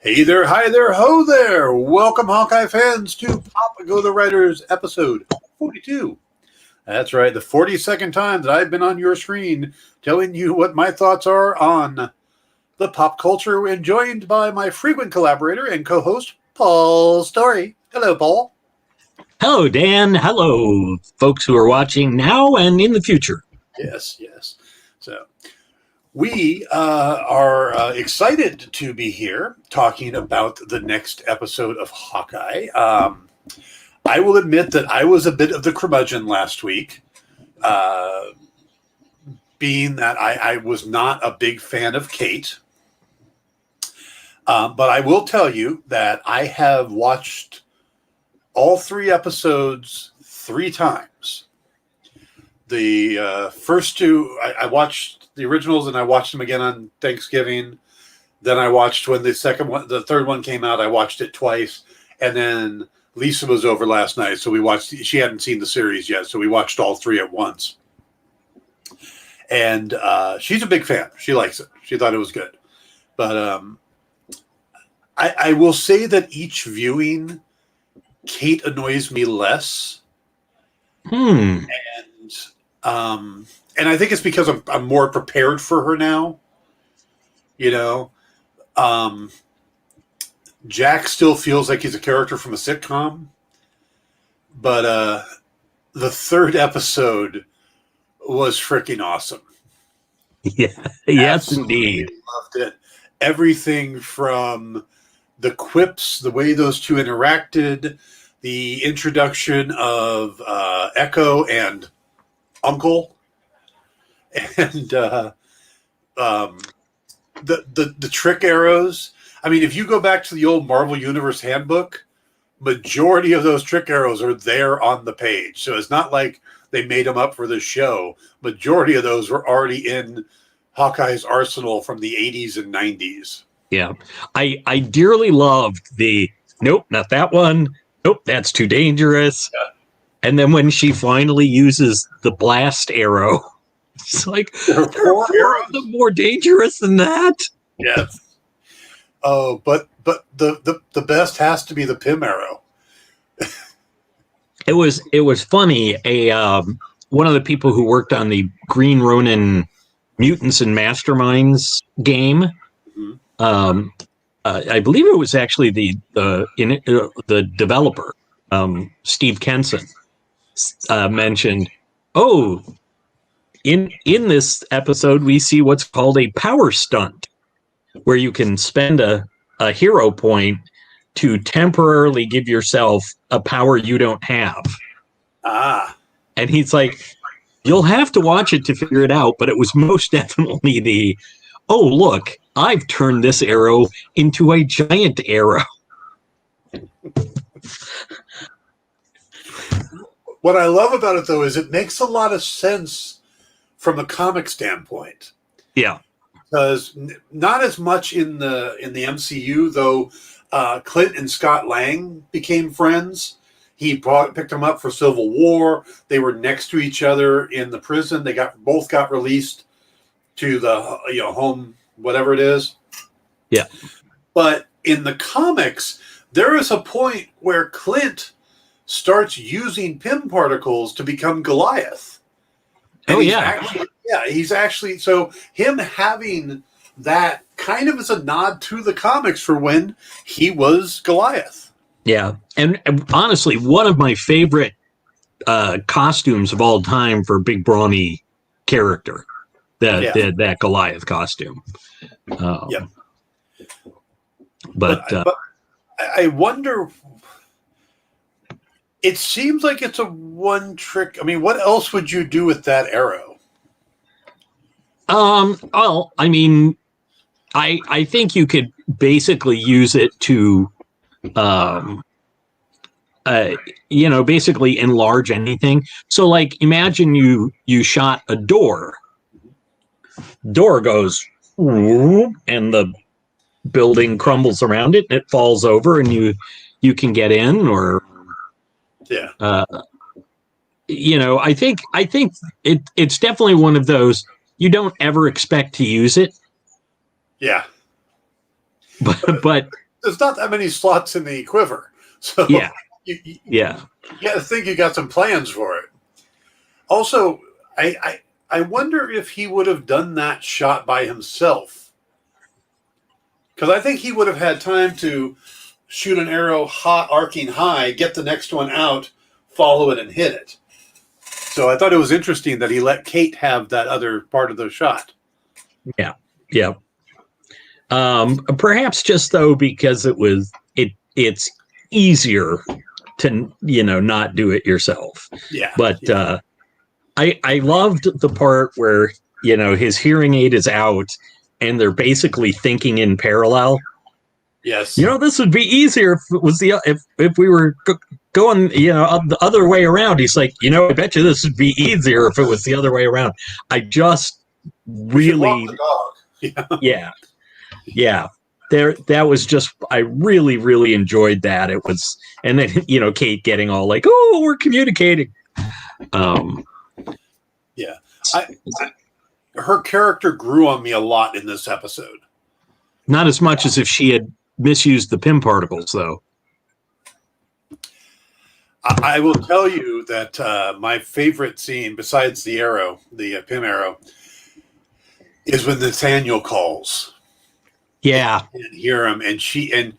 Hey there, hi there, ho there. Welcome, Hawkeye fans, to Pop Go the Writers episode 42. That's right, the 42nd time that I've been on your screen telling you what my thoughts are on the pop culture, and joined by my frequent collaborator and co-host, Paul Story. Hello, Paul. Hello, Dan. Hello, folks who are watching now and in the future. Yes. So we are excited to be here talking about the next episode of Hawkeye. I will admit that I was a bit of the curmudgeon last week, being that I was not a big fan of Kate. But I will tell you that I have watched all 3 episodes 3 times. The first 2, I watched the originals, and I watched them again on Thanksgiving. Then I watched when the third one came out. I watched it twice, and then Lisa was over last night, so we watched. She hadn't seen the series yet, so we watched all 3 at once. And she's a big fan. She likes it. She thought it was good, but I will say that each viewing, Kate annoys me less. And I think it's because I'm more prepared for her now. You know, Jack still feels like he's a character from a sitcom, but the 3rd episode was freaking awesome. Yeah, yes, Absolutely indeed. Loved it. Everything from the quips, the way those 2 interacted, the introduction of Echo and Uncle, and the trick arrows. I mean, if you go back to the old Marvel Universe handbook, majority of those trick arrows are there on the page. So it's not like they made them up for the show. Majority of those were already in Hawkeye's arsenal from the 80s and 90s. Yeah, I dearly loved the nope, not that one. Nope, that's too dangerous. Yeah. And then when she finally uses the blast arrow, it's like there are 4 of them more dangerous than that. Yes. Oh, but the best has to be the Pym arrow. It was funny. One of the people who worked on the Green Ronin Mutants and Masterminds game. I believe it was actually the developer, Steve Kenson, mentioned, in this episode we see what's called a power stunt, where you can spend a hero point to temporarily give yourself a power you don't have. And he's like, you'll have to watch it to figure it out, but it was most definitely oh, look, I've turned this arrow into a giant arrow. What I love about it, though, is it makes a lot of sense from a comic standpoint. Yeah. Because not as much in the MCU, though. Clint and Scott Lang became friends. He picked them up for Civil War. They were next to each other in the prison. They both got released to the home, whatever it is. Yeah. But in the comics, there is a point where Clint starts using Pym particles to become Goliath. And he's actually so him having that kind of is a nod to the comics for when he was Goliath. Yeah. And honestly, one of my favorite costumes of all time for a big brawny character. That Goliath costume. But I wonder. It seems like it's a one trick. I mean, what else would you do with that arrow? Well, I mean, I think you could basically use it to, basically enlarge anything. So, like, imagine you shot a door. Door goes, and the building crumbles around it, and it falls over, and you can get in, or I think it's definitely one of those you don't ever expect to use it. Yeah. But there's not that many slots in the quiver. So Yeah. you Yeah. got to think you got some plans for it. Also, I wonder if he would have done that shot by himself. Because I think he would have had time to shoot an arrow hot, arcing high, get the next one out, follow it, and hit it. So I thought it was interesting that he let Kate have that other part of the shot. Yeah. Yeah. Perhaps just though because it's easier to not do it yourself. Yeah. But I loved the part where his hearing aid is out and they're basically thinking in parallel. Yes. This would be easier if it was if we were going the other way around. He's like, I bet you this would be easier if it was the other way around. I just really yeah. That was just, I really, really enjoyed that. It was, and then, Kate getting all like, oh, we're communicating. Yeah. Her character grew on me a lot in this episode. Not as much as if she had misused the Pym particles, though. I will tell you that my favorite scene, besides the arrow, the Pym arrow, is when Nathaniel calls. Yeah. And hear him, and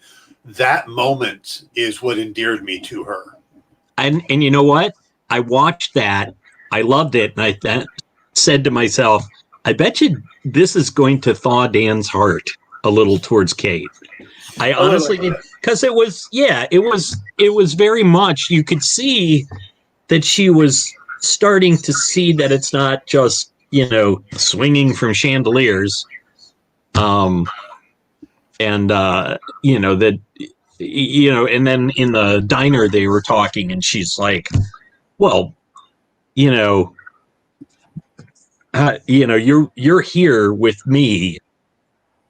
that moment is what endeared me to her. And you know what? I watched that. I loved it. And I said to myself, I bet you this is going to thaw Dan's heart a little towards Kate. I honestly did, because it was very much, you could see that she was starting to see that it's not just, swinging from chandeliers. And and then in the diner they were talking and she's like, well, you're here with me,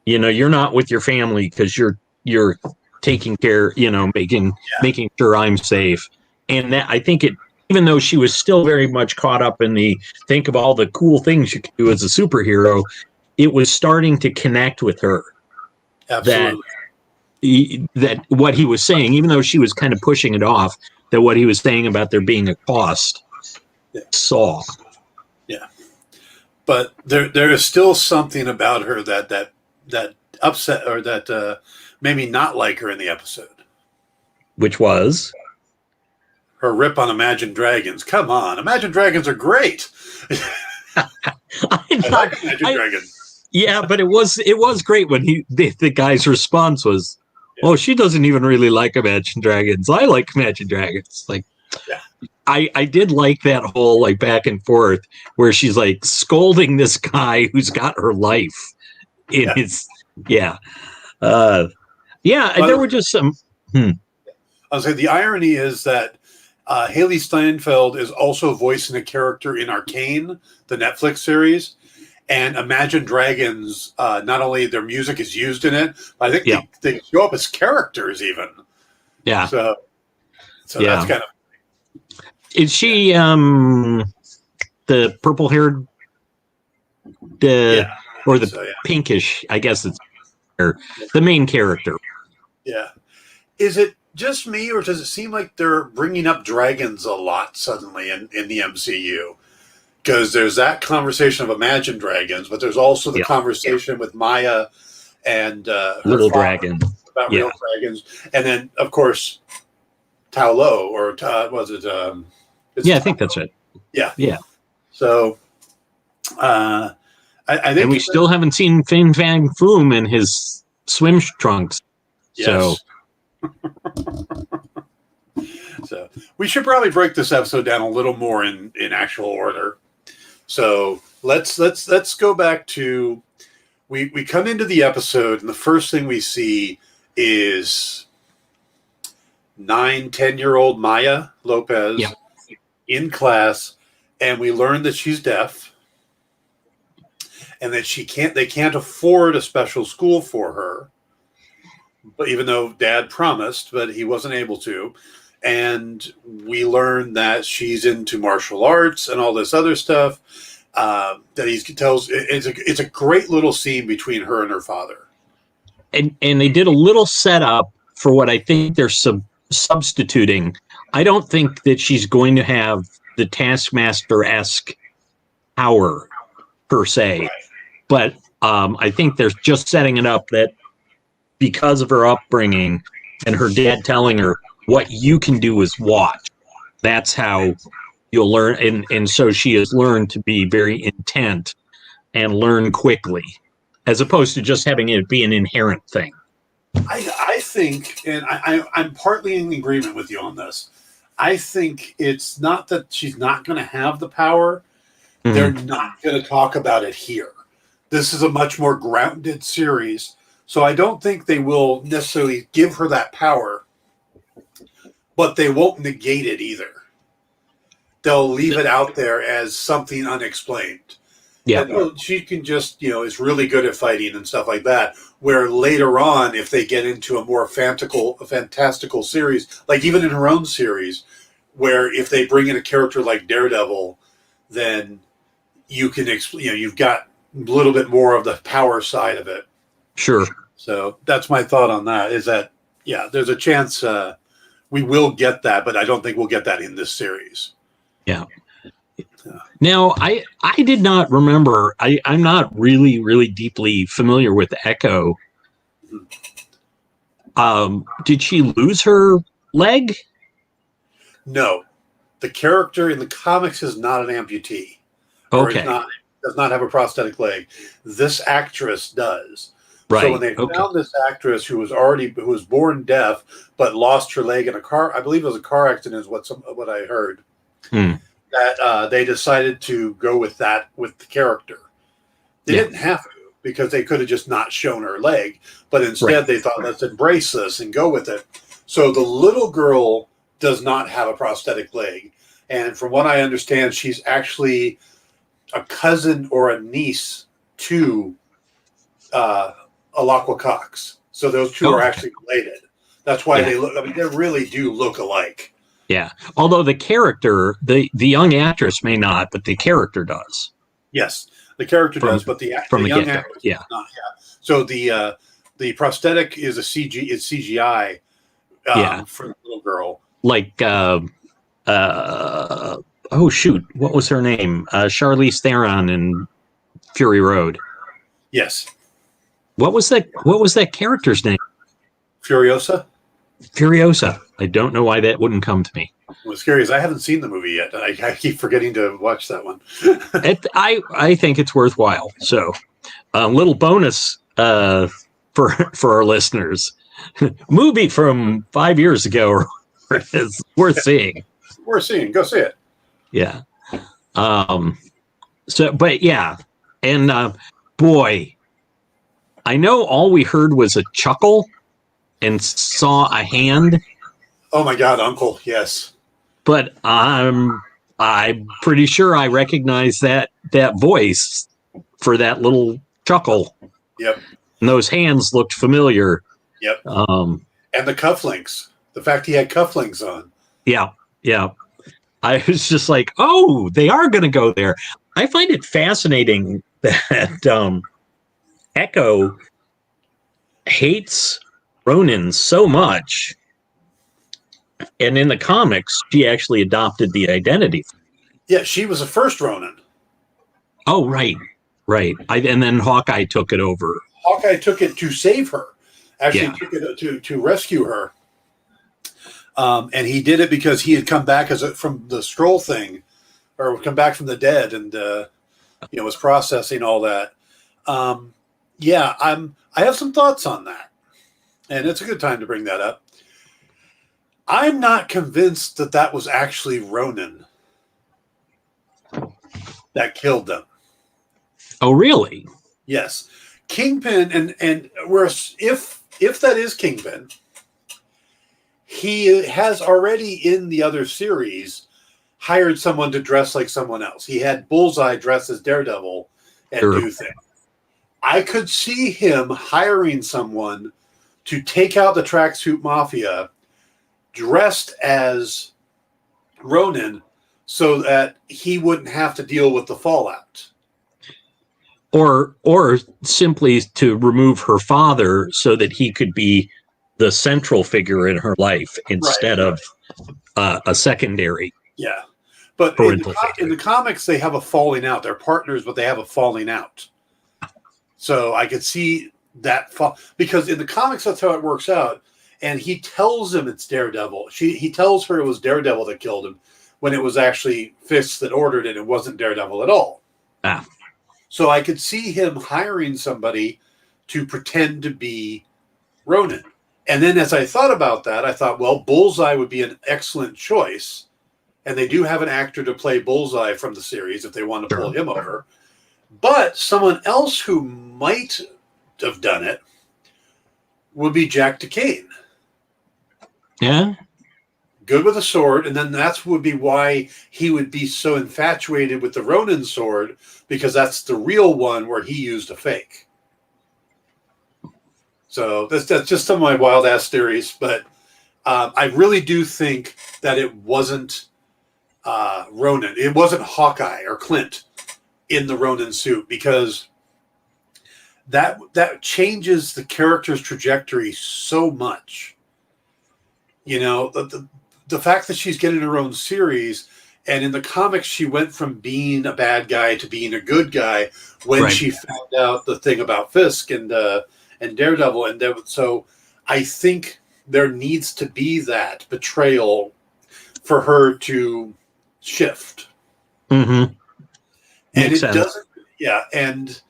you're not with your family because you're taking care, making sure I'm safe. And that, I think even though she was still very much caught up in the think of all the cool things you can do as a superhero, it was starting to connect with her. Absolutely. That what he was saying, even though she was kind of pushing it off, that what he was saying about there being a cost, saw. Yeah, but there is still something about her that upset or that made me not like her in the episode. Which was her rip on Imagine Dragons. Come on, Imagine Dragons are great. I like Imagine Dragons. Yeah, but it was great when the guy's response was, "Oh, she doesn't even really like Imagine Dragons. I like Imagine Dragons." Like, I did like that whole like back and forth where she's like scolding this guy who's got her life in his and there were just some. I was saying the irony is that Haley Steinfeld is also voicing a character in Arcane, the Netflix series. And Imagine Dragons, not only their music is used in it, but I think they show up as characters even. Yeah. So that's kind of. Is she the purple-haired, or the pinkish? I guess it's the main character. Yeah. Is it just me, or does it seem like they're bringing up dragons a lot suddenly in the MCU? Because there's that conversation of Imagine Dragons, but there's also the conversation with Maya and Little Dragon about real dragons, and then of course Tao Lo, or was it? I think that's it. Yeah. So I think, and we still haven't seen Fin Fang Foom in his swim trunks. Yes. So we should probably break this episode down a little more in actual order. So let's go back to we come into the episode and the first thing we see is 9-10-year-old Maya Lopez in class, and we learn that she's deaf and that they can't afford a special school for her. But even though Dad promised, but he wasn't able to. And we learn that she's into martial arts and all this other stuff. That he tells it's a great little scene between her and her father. and they did a little setup for what I think they're substituting. I don't think that she's going to have the Taskmaster-esque power per se, but I think they're just setting it up that because of her upbringing and her dad telling her what you can do is watch. That's how you'll learn, and so she has learned to be very intent and learn quickly, as opposed to just having it be an inherent thing. I think, and I'm partly in agreement with you on this. I think it's not that she's not going to have the power. Mm-hmm. They're not going to talk about it here. This is a much more grounded series, so I don't think they will necessarily give her that power, but they won't negate it either. They'll leave it out there as something unexplained. Yeah, and, she can just, is really good at fighting and stuff like that. Where later on, if they get into a more fantastical series, like even in her own series, where if they bring in a character like Daredevil, then you can, you've got a little bit more of the power side of it. Sure. So that's my thought on that. Is that there's a chance we will get that, but I don't think we'll get that in this series. Yeah. Now, I did not remember. I'm not really deeply familiar with Echo. Did she lose her leg? No. The character in the comics is not an amputee. Okay. Does not have a prosthetic leg. This actress does. Right. So when they found this actress who was born deaf but lost her leg in a car, I believe it was a car accident, is what I heard. That they decided to go with that with the character. They didn't have to, because they could have just not shown her leg, but instead they thought, let's embrace this and go with it. So the little girl does not have a prosthetic leg, and from what I understand, she's actually a cousin or a niece to Alaqua Cox. So those two are actually related. That's why they look. I mean, they really do look alike. Yeah, although the character, the young actress may not, but the character does. Yes, the character does, but the young actress does not. Yeah. So the prosthetic is CGI. For the little girl. Like, oh shoot, what was her name? Charlize Theron in Fury Road. Yes. What was that character's name? Furiosa. I don't know why that wouldn't come to me. What's scary is I haven't seen the movie yet. I keep forgetting to watch that one. I think it's worthwhile. So, a little bonus for our listeners. Movie from 5 years ago is worth seeing. Worth seeing. Go see it. Yeah. So, but yeah, and boy, I know all we heard was a chuckle and saw a hand. Oh my God, Uncle! Yes. But I'm pretty sure I recognize that voice for that little chuckle. Yep. And those hands looked familiar. Yep. And the cufflinks. The fact he had cufflinks on. Yeah. Yeah. I was just like, oh, they are going to go there. I find it fascinating that Echo hates Ronin so much. And in the comics, she actually adopted the identity. Yeah, she was the first Ronin. Oh, right. And then Hawkeye took it over. Hawkeye took it to save her. Actually, took it to rescue her. And he did it because he had come back from the Skrull thing, or come back from the dead, and was processing all that. I have some thoughts on that, and it's a good time to bring that up. I'm not convinced that was actually Ronin that killed them. Oh, really? Yes, Kingpin, and if that is Kingpin, he has already in the other series hired someone to dress like someone else. He had Bullseye dress as Daredevil and do things. I could see him hiring someone to take out the Tracksuit Mafia dressed as Ronin so that he wouldn't have to deal with the fallout. or simply to remove her father so that he could be the central figure in her life instead of a secondary. Yeah. But in the comics, they have a falling out. They're partners, but they have a falling out. So I could see that because in the comics, that's how it works out. And he tells him it's Daredevil. He tells her it was Daredevil that killed him when it was actually Fisk that ordered it. It wasn't Daredevil at all. Ah. So I could see him hiring somebody to pretend to be Ronin. And then as I thought about that, I thought, well, Bullseye would be an excellent choice. And they do have an actor to play Bullseye from the series if they want to pull him over. But someone else who might have done it would be Jack DeCane. Yeah. Good with a sword, and then that would be why he would be so infatuated with the Ronin sword, because that's the real one where he used a fake. So that's just some of my wild-ass theories, but I really do think that it wasn't Ronin. It wasn't Hawkeye or Clint in the Ronin suit, because that changes the character's trajectory so much. You know, the fact that she's getting her own series, and in the comics she went from being a bad guy to being a good guy when she found out the thing about Fisk and Daredevil, so I think there needs to be that betrayal for her to shift. Mm-hmm. And it doesn't. Yeah, and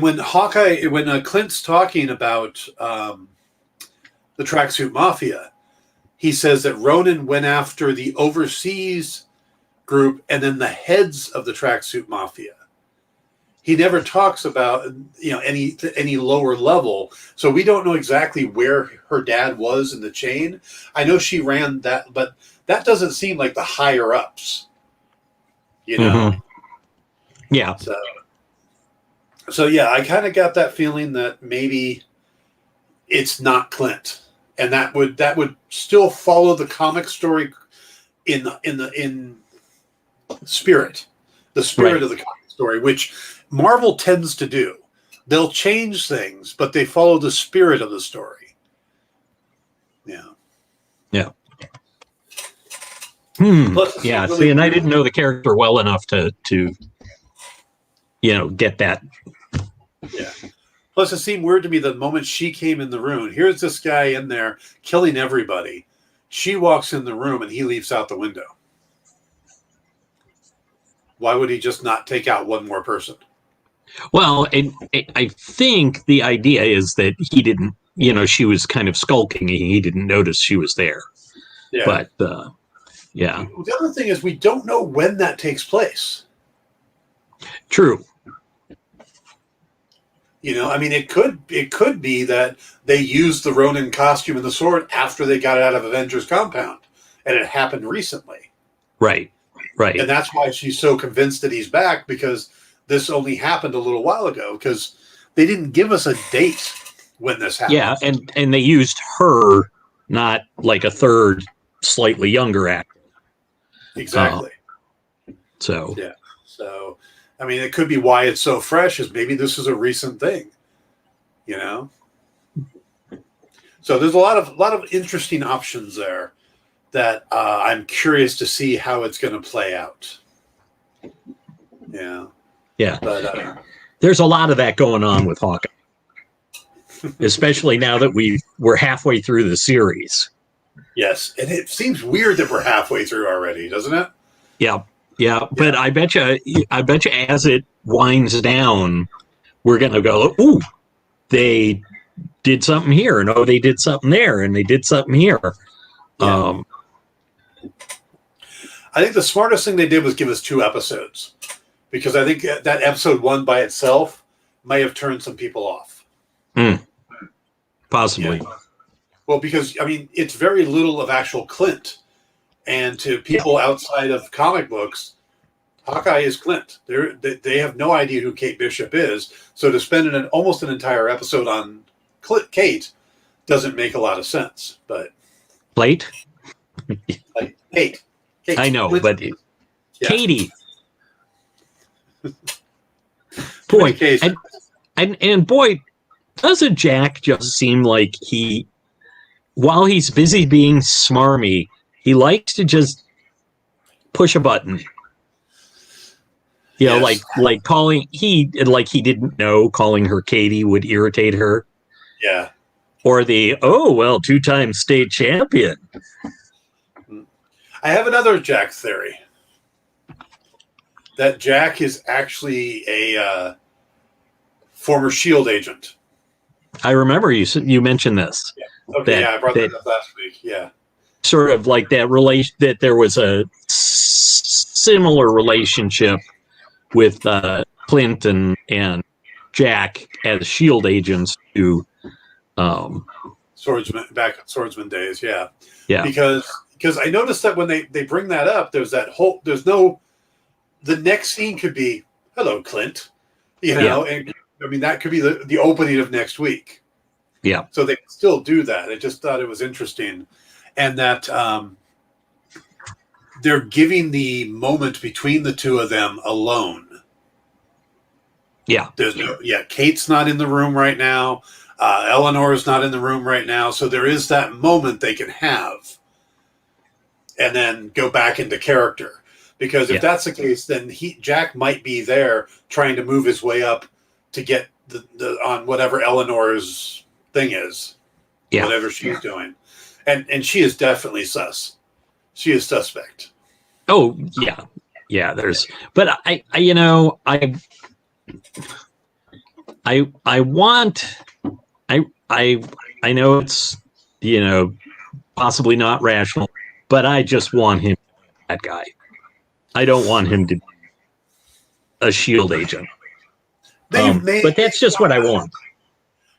when Clint's talking about the Tracksuit Mafia, he says that Ronin went after the overseas group and then the heads of the Tracksuit Mafia. He never talks about any lower level, so we don't know exactly where her dad was in the chain. I know she ran that, but that doesn't seem like the higher ups. You know. Mm-hmm. Yeah. So yeah, I kind of got that feeling that maybe it's not Clint, and that would still follow the comic story in spirit, the spirit of the comic story, which Marvel tends to do. They'll change things, but they follow the spirit of the story. Yeah. Yeah. Yeah. Really See, and I didn't know the character well enough to get that. Yeah. Plus, it seemed weird to me the moment she came in the room. Here's this guy in there killing everybody. She walks in the room and he leaps out the window. Why would he just not take out one more person? Well, I think the idea is that he didn't, she was kind of skulking. He didn't notice she was there. Yeah. But, yeah. The other thing is we don't know when that takes place. True. I mean, it could be that they used the Ronin costume and the sword after they got it out of Avengers compound, and it happened recently. Right. And that's why she's so convinced that he's back, because this only happened a little while ago, because they didn't give us a date when this happened. Yeah, and they used her, not like a third, slightly younger actor. Exactly. So. Yeah. So. I mean, it could be why it's so fresh, is maybe this is a recent thing, So there's a lot of interesting options there that I'm curious to see how it's going to play out. Yeah. Yeah. But there's a lot of that going on with Hawkeye, especially now that we're halfway through the series. Yes, and it seems weird that we're halfway through already, doesn't it? Yeah. Yeah, but I bet you as it winds down, we're going to go, ooh, they did something here, and oh, they did something there, and they did something here. Yeah. I think the smartest thing they did was give us 2 episodes, because I think that episode 1 by itself may have turned some people off. Possibly. Yeah. Well, because, I mean, it's very little of actual Clint. And to people outside of comic books, Hawkeye is Clint. They have no idea who Kate Bishop is. So to spend almost an entire episode on Kate doesn't make a lot of sense. But Kate? Kate. I know, but yeah. Katie. boy, and boy, doesn't Jack just seem like while he's busy being smarmy, he likes to just push a button. You know, Yes. like calling he didn't know calling her Katie would irritate her. Yeah. Or the 2-time state champion. I have another Jack theory. That Jack is actually a former S.H.I.E.L.D. agent. I remember you mentioned this. Yeah. Okay, I brought that up last week. Yeah. Sort of like that relation, that there was a similar relationship with Clint and Jack as S.H.I.E.L.D. agents to Swordsman days. Yeah. Yeah. Because I noticed that when they bring that up, the next scene could be, hello, Clint, and I mean, that could be the opening of next week. Yeah. So they can still do that. I just thought it was interesting. And that they're giving the moment between the two of them alone. Yeah. Kate's not in the room right now. Eleanor's not in the room right now. So there is that moment they can have and then go back into character. Because if that's the case, then Jack might be there trying to move his way up to get the on whatever Eleanor's thing is, whatever she's doing, and she is definitely sus. She is suspect. Oh yeah. But I know it's possibly not rational, but I just want him that guy. I don't want him to be a S.H.I.E.L.D. agent. But that's just what I want.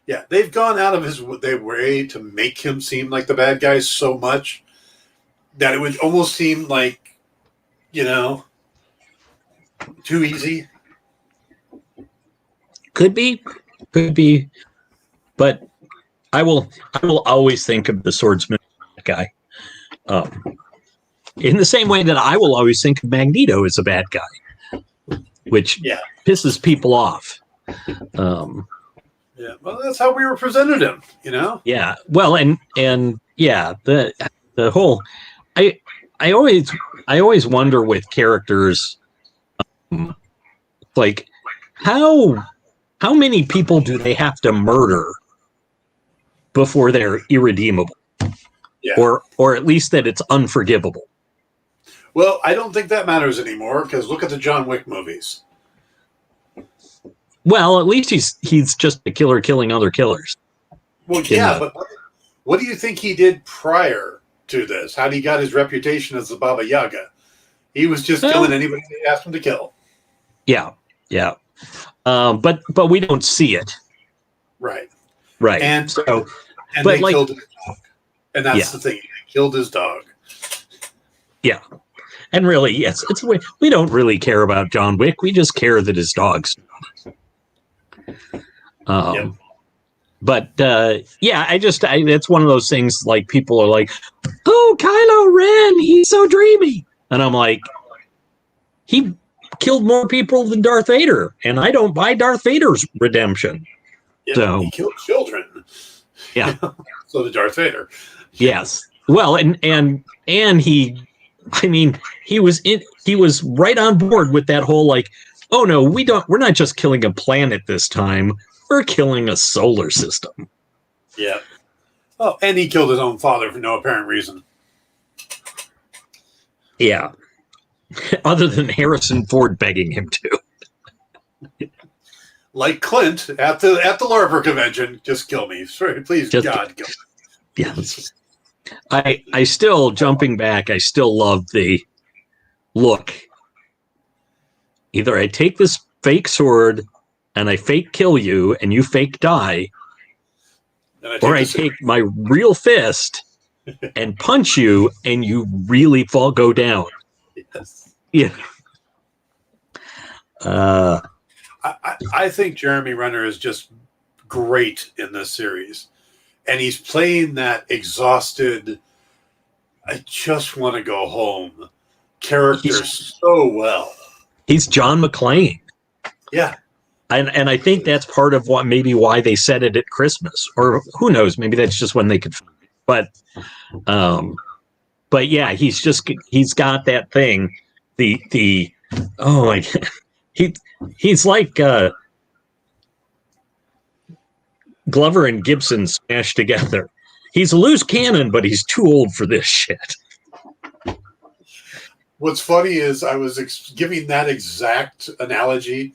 Yeah, they've gone out of their way to make him seem like the bad guy so much that it would almost seem like, too easy. Could be, but I will always think of the swordsman guy. In the same way that I will always think of Magneto as a bad guy, which pisses people off. Well, that's how we were presented him, Yeah. Well, and the whole I always wonder with characters, like how many people do they have to murder before they're irredeemable, or at least that it's unforgivable. Well, I don't think that matters anymore because look at the John Wick movies. Well, at least he's just a killer killing other killers. Well, but what do you think he did prior to this? How he got his reputation as the Baba Yaga? He was just killing anybody they asked him to kill. Yeah. But we don't see it. Right. And so, they killed his dog. And that's the thing. They killed his dog. Yeah. And really, yes, we don't really care about John Wick. We just care that his dog's. But it's one of those things like people are like, oh, Kylo Ren, he's so dreamy. And I'm like, he killed more people than Darth Vader. And I don't buy Darth Vader's redemption. Yeah, so he killed children. Yeah. So did Darth Vader. Yes. Well, and he was right on board with that whole like, oh no, we're not just killing a planet this time. We're killing a solar system. Yeah. Oh, and he killed his own father for no apparent reason. Yeah. Other than Harrison Ford begging him to. Like Clint at the LARPer convention, just kill me. Sorry, please, God, kill me. Yes. I still, jumping back, I still love the look. Either I take this fake sword and I fake kill you and you fake die, or I take my real fist and punch you and you really go down. Yes. Yeah. I think Jeremy Renner is just great in this series. And he's playing that exhausted, I just want to go home character so well. He's John McClane. Yeah. And I think that's part of what maybe why they set it at Christmas, or who knows, maybe that's just when they could. But yeah, he's got that thing. The oh my God. He's like Glover and Gibson smashed together. He's a loose cannon, but he's too old for this shit. What's funny is I was giving that exact analogy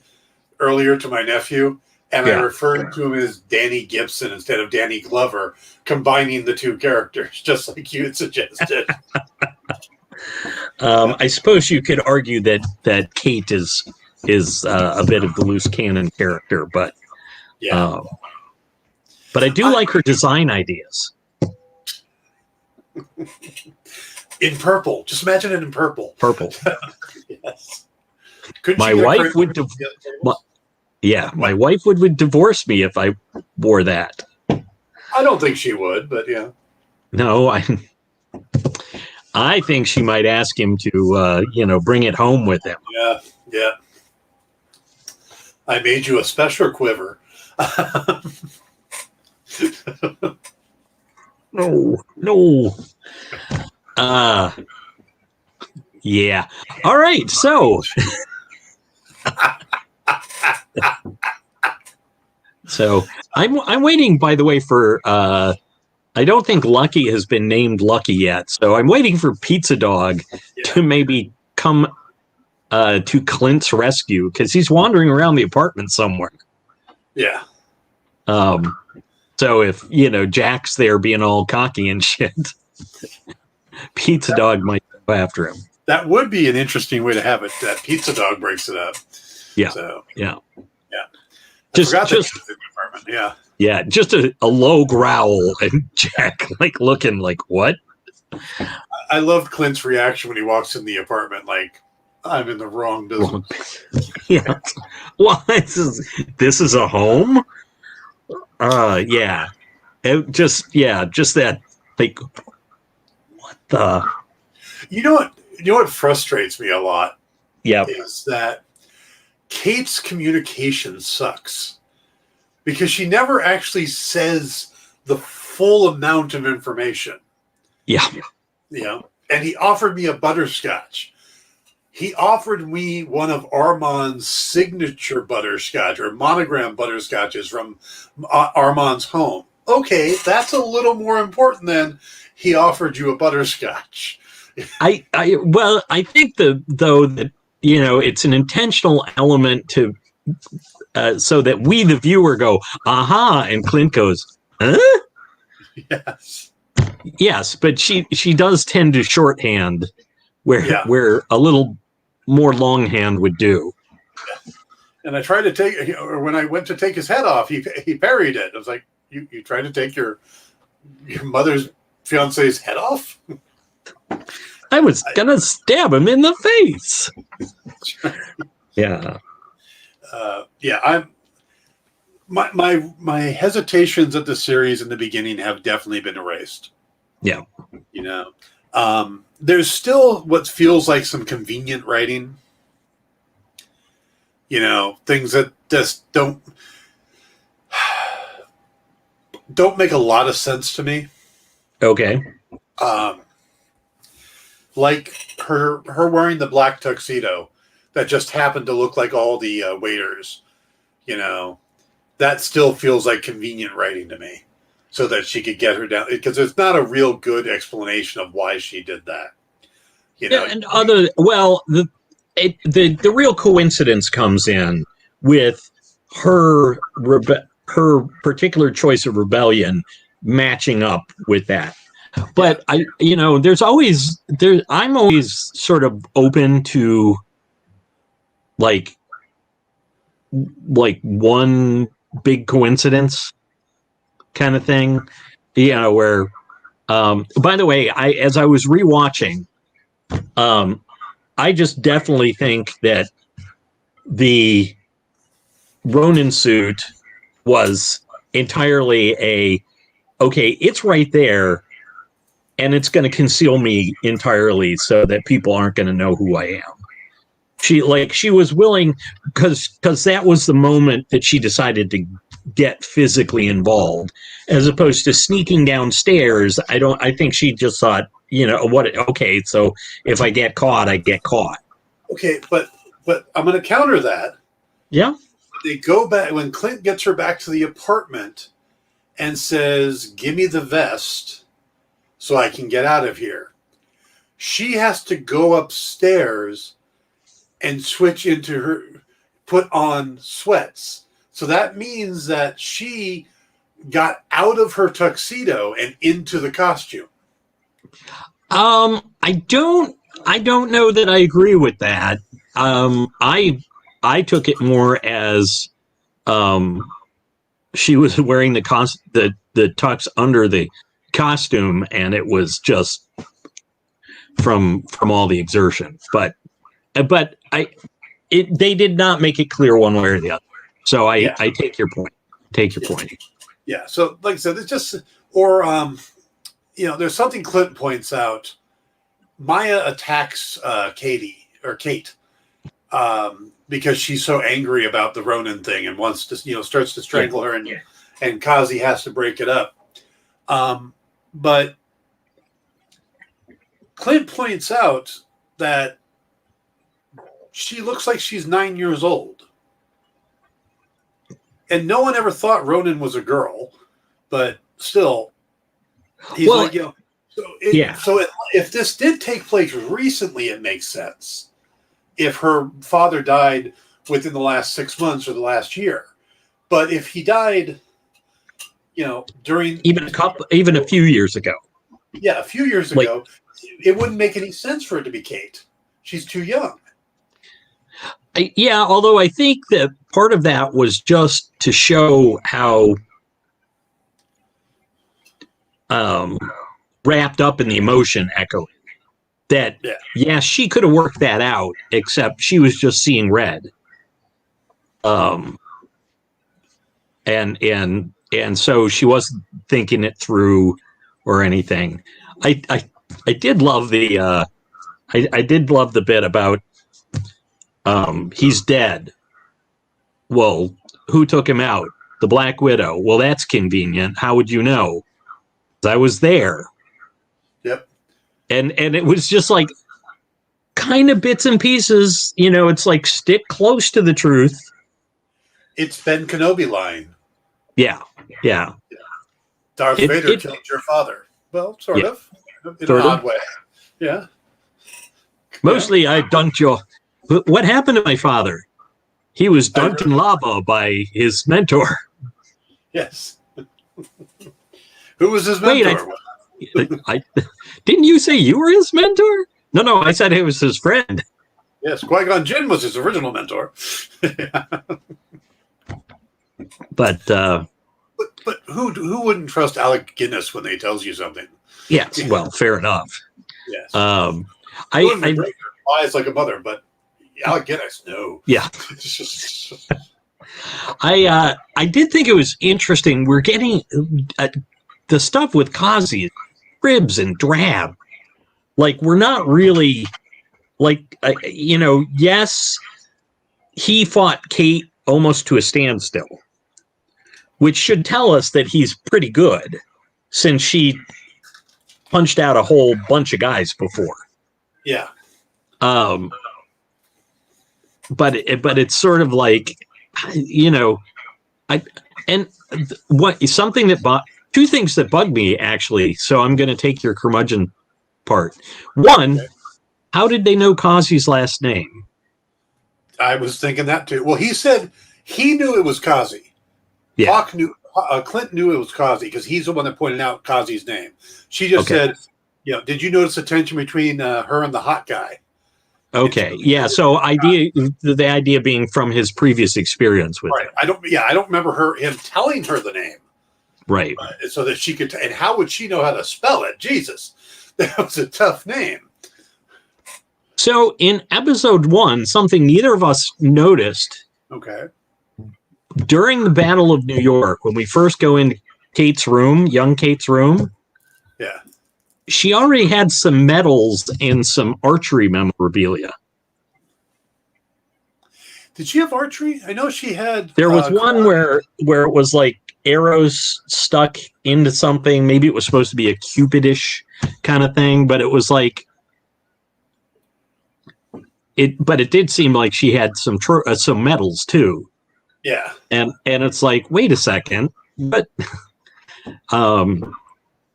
earlier to my nephew, and I referred to him as Danny Gibson instead of Danny Glover, combining the two characters, just like you had suggested. I suppose you could argue that Kate is a bit of the loose cannon character, but I do like her design ideas. In purple. Just imagine it in purple. Purple. Yes. My wife would my wife would divorce me if I wore that. I don't think she would, but yeah. No, I think she might ask him to bring it home with him. Yeah. I made you a special quiver. No. Yeah. All right. So I'm waiting, by the way, for I don't think Lucky has been named Lucky yet. So I'm waiting for Pizza Dog to maybe come to Clint's rescue, because he's wandering around the apartment somewhere. Yeah. So if, Jack's there being all cocky and shit, Pizza Dog might go after him. That would be an interesting way to have it. That Pizza Dog breaks it up. Yeah. So, yeah. Just Yeah. Just a low growl and Jack looking like, what? I loved Clint's reaction when he walks in the apartment, like, I'm in the wrong business. Yeah. Well, this is a home? Yeah. Just that, like, what the? You know what frustrates me a lot? Yeah. Is that Kate's communication sucks, because she never actually says the full amount of information. Yeah. And he offered me a butterscotch. He offered me one of Armand's signature butterscotch or monogram butterscotches from Armand's home. Okay, that's a little more important than he offered you a butterscotch. I think that it's an intentional element to so that we, the viewer, go, aha, and Clint goes, huh? Yes, but she does tend to shorthand where a little more longhand would do. And I tried to take, when I went to take his head off, he parried it. I was like, you tried to take your mother's fiance's head off? I was gonna stab him in the face. Yeah. I'm my hesitations at the series in the beginning have definitely been erased. Yeah. There's still what feels like some convenient writing. Things that just don't make a lot of sense to me. Okay. Like her wearing the black tuxedo that just happened to look like all the waiters. That still feels like convenient writing to me, so that she could get her down, because it's not a real good explanation of why she did that. And the real coincidence comes in with her particular choice of rebellion matching up with that. But I'm always sort of open to like one big coincidence kind of thing, where by the way, as I was rewatching, I just definitely think that the Ronin suit was entirely it's right there, and it's going to conceal me entirely so that people aren't going to know who I am. She was willing because that was the moment that she decided to get physically involved, as opposed to sneaking downstairs. I think she just thought, okay, so if I get caught, I get caught. Okay, but I'm going to counter that. Yeah. They go back when Clint gets her back to the apartment and says, "Give me the vest so I can get out of here." She has to go upstairs and put on sweats. So that means that she got out of her tuxedo and into the costume. I don't know that I agree with that. I took it more as she was wearing the tux under the costume, and it was just from all the exertion. But they did not make it clear one way or the other. So I take your point. Yeah. So like I said, it's just there's something Clint points out. Maya attacks Kate because she's so angry about the Ronin thing and wants to, starts to strangle her, and Kazi has to break it up. But Clint points out that she looks like she's 9 years old. And no one ever thought Ronin was a girl, but still, he's So if this did take place recently, it makes sense. If her father died within the last 6 months or the last year, but if he died, during even a few years ago, a few years ago, it wouldn't make any sense for it to be Kate. She's too young. Although I think that part of that was just to show how wrapped up in the emotion echoing that. Yeah, she could have worked that out, except she was just seeing red. And so she wasn't thinking it through or anything. I did love the I did love the bit about he's dead. Well, who took him out? The Black Widow. Well, that's convenient. How would you know? I was there. Yep. And it was just like kind of bits and pieces. It's like stick close to the truth. It's Ben Kenobi line. Yeah. Darth Vader killed your father. Well, sort of. In an odd way. Yeah. Mostly I dunked your... What happened to my father? He was dunked in lava by his mentor. Yes. Who was his mentor? Wait, didn't you say you were his mentor? No, I said it was his friend. Yes, Qui-Gon Jinn was his original mentor. But who wouldn't trust Alec Guinness when he tells you something? Yes, well, fair enough. Yes. I lies like a mother, but Alec Guinness, no. Yeah. I did think it was interesting. We're getting the stuff with Kazi, ribs and drab. Like, we're not really, yes, he fought Kate almost to a standstill, which should tell us that he's pretty good since she punched out a whole bunch of guys before. Yeah. But it's sort of like, two things that bug me, actually. So I'm going to take your curmudgeon part. One, how did they know Kazi's last name? I was thinking that too. Well, he said he knew it was Kazi. Yeah. Clint knew it was Kazi because he's the one that pointed out Kazi's name. She just said, did you notice the tension between her and the hot guy? Okay. Yeah. So the idea being from his previous experience with him. I don't remember him telling her the name. Right. So that she could, and how would she know how to spell it? Jesus, that was a tough name. So in episode 1, something neither of us noticed. Okay. During the Battle of New York, when we first go into Kate's room, young Kate's room. Yeah. She already had some medals and some archery memorabilia. Did she have archery? I know she had. There was one where it was like arrows stuck into something. Maybe it was supposed to be a Cupidish kind of thing, but it was like it. But it did seem like she had some medals too. Yeah, and it's like, wait a second, but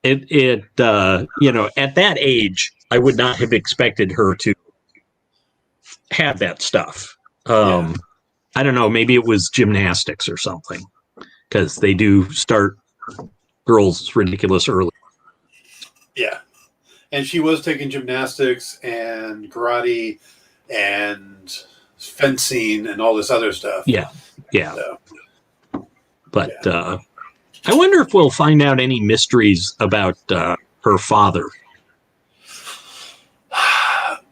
it at that age, I would not have expected her to have that stuff. I don't know, maybe it was gymnastics or something, because they do start girls ridiculous early. Yeah, and she was taking gymnastics and karate and fencing and all this other stuff. Yeah. So, but I wonder if we'll find out any mysteries about her father.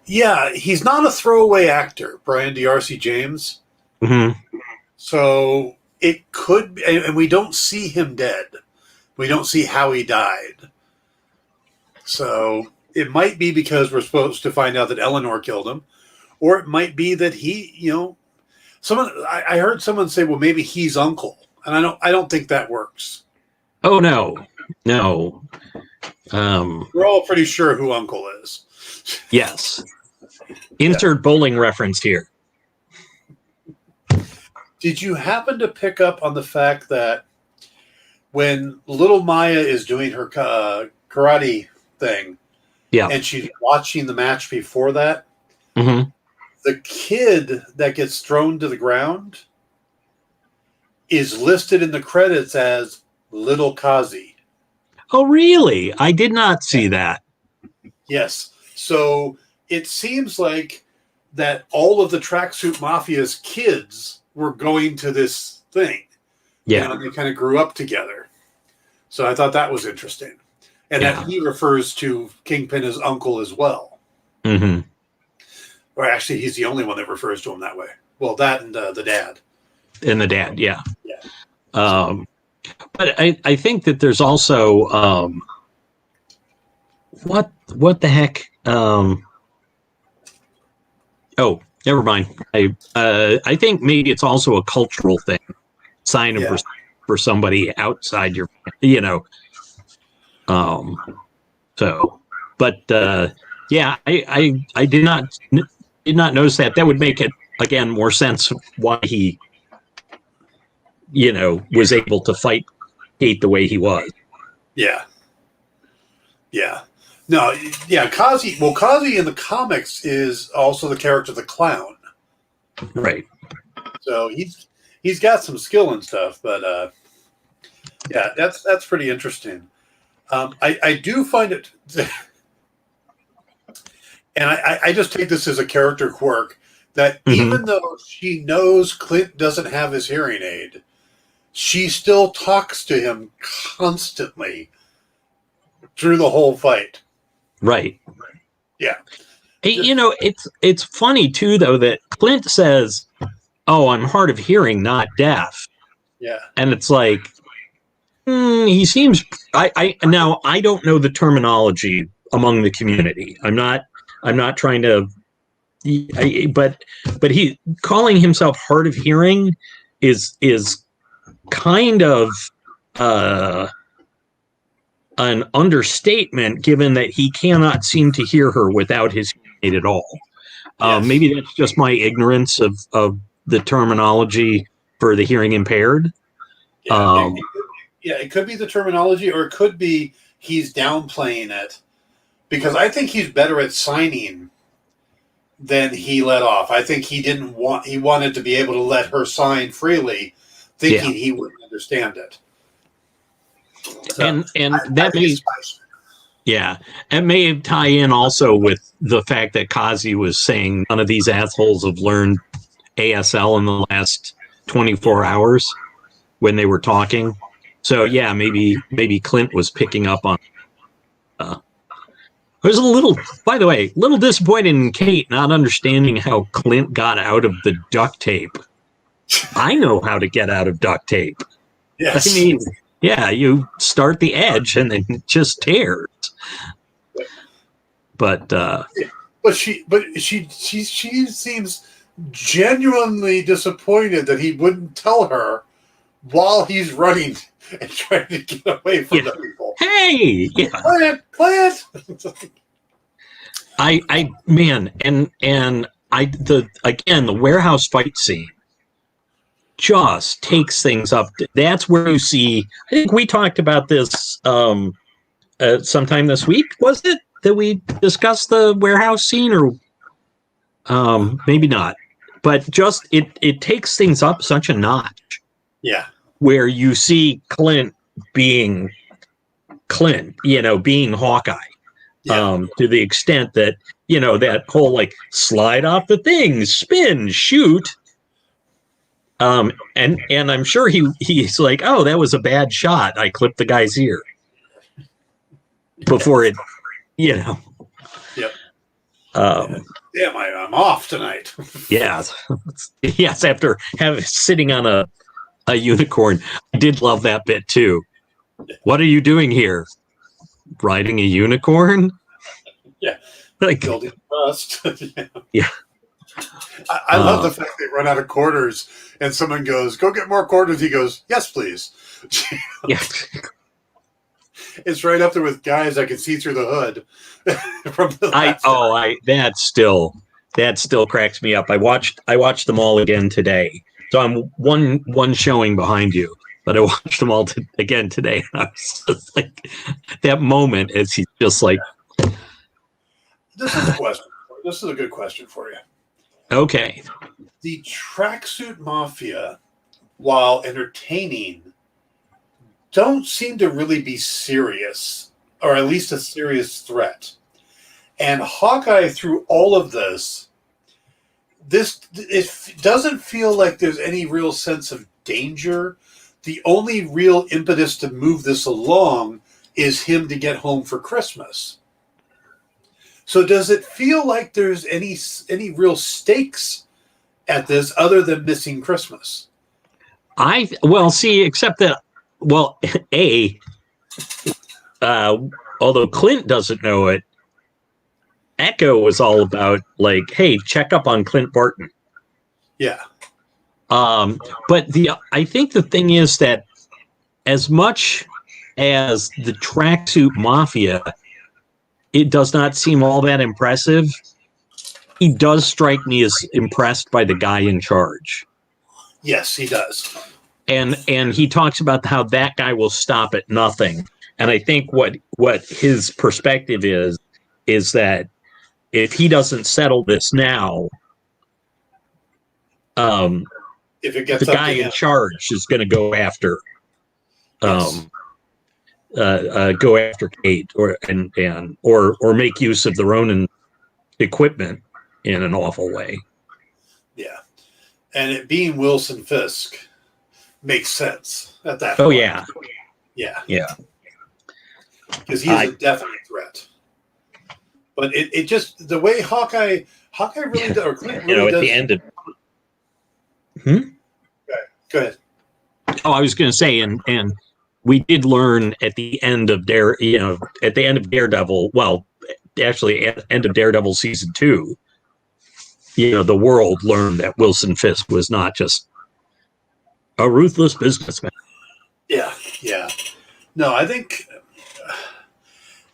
Yeah, he's not a throwaway actor, Brian D'Arcy James. Mm-hmm. So it could be, and we don't see him dead. We don't see how he died. So it might be because we're supposed to find out that Eleanor killed him, or it might be that he, I heard someone say, well, maybe he's uncle, and I don't think that works. Oh no. We're all pretty sure who uncle is. Yes. Insert bowling reference here. Did you happen to pick up on the fact that when little Maya is doing her karate thing, and she's watching the match before that, mm-hmm. the kid that gets thrown to the ground is listed in the credits as Little Kazi. Oh, really? I did not see that. Yes. So it seems like that all of the Tracksuit Mafia's kids were going to this thing. Yeah. They kind of grew up together. So I thought that was interesting. And that he refers to Kingpin as uncle as well. Mm-hmm. Or actually, he's the only one that refers to him that way. Well, that and the dad. And the dad, yeah. Yeah. But I think that there's also what the heck? Oh, never mind. I think maybe it's also a cultural thing. Sign of for somebody outside your, So, but yeah, I did not notice that. That would make it again more sense why he, was able to fight Kate the way he was. Yeah. Yeah. No, yeah, Kazi. Well, Kazi in the comics is also the character, the clown. Right. So he's got some skill and stuff, but yeah, that's pretty interesting. I do find it, and I just take this as a character quirk that even though she knows Clint doesn't have his hearing aid, she still talks to him constantly through the whole fight. Right. Yeah. Hey, it's funny too, though, that Clint says, "Oh, I'm hard of hearing, not deaf." Yeah. And it's like, he seems. I don't know the terminology among the community. I'm not trying to. But he calling himself hard of hearing is kind of an understatement, given that he cannot seem to hear her without his hearing aid at all. Yes. Maybe that's just my ignorance of the terminology for the hearing impaired. Yeah, it could be the terminology, or it could be he's downplaying it, because I think he's better at signing than he let off. I think he wanted to be able to let her sign freely, thinking he wouldn't understand it. So and that may tie in also with the fact that Kazi was saying none of these assholes have learned ASL in the last 24 hours when they were talking. So yeah, maybe Clint was picking up on. I was a little disappointed in Kate not understanding how Clint got out of the duct tape. I know how to get out of duct tape. Yes. I mean, yeah, you start the edge and then it just tears. But she seems genuinely disappointed that he wouldn't tell her while he's running and trying to get away from the people. Hey, Plant. The warehouse fight scene just takes things up. That's where you see. I think we talked about this sometime this week. Was it that we discussed the warehouse scene, or maybe not? But just it takes things up such a notch. Yeah, where you see Clint being Clint, being Hawkeye. Yeah. To the extent that, that whole like slide off the thing, spin, shoot. And I'm sure he's like, oh, that was a bad shot. I clipped the guy's ear before it, Yep. Damn, I'm off tonight. Yes. Yes, after sitting on a unicorn. I did love that bit too. What are you doing here? Riding a unicorn? Yeah. Like building trust. Yeah. I love the fact they run out of quarters and someone goes, go get more quarters. He goes, yes, please. Yeah. It's right up there with guys I can see through the hood. From the that still cracks me up. I watched them all again today. So I'm one showing behind you, but I watched them all again today. And I was just like, that moment as he's just like, This is a question. This is a good question for you. Okay. The tracksuit mafia, while entertaining, don't seem to really be serious, or at least a serious threat. And Hawkeye, through all of this, it doesn't feel like there's any real sense of danger. The only real impetus to move this along is him to get home for Christmas. So does it feel like there's any real stakes at this other than missing Christmas? Except that, although Clint doesn't know it, Echo was all about like, hey, check up on Clint Barton. Yeah. But I think the thing is that as much as the tracksuit mafia, it does not seem all that impressive. He does strike me as impressed by the guy in charge. Yes, he does. And he talks about how that guy will stop at nothing. And I think what his perspective is that if he doesn't settle this now, if it gets the guy in charge is going to go after Kate or make use of the Ronin equipment in an awful way. Yeah. And it being Wilson Fisk makes sense at that point. Oh, yeah. Yeah. Yeah. Because he's a definite threat. But it just, the way Hawkeye really does, or Clint really does. At the end of... Go ahead. Oh, I was going to say, and we did learn at the end of Daredevil, well, actually at the end of Daredevil season 2, the world learned that Wilson Fisk was not just a ruthless businessman. Yeah. No, I think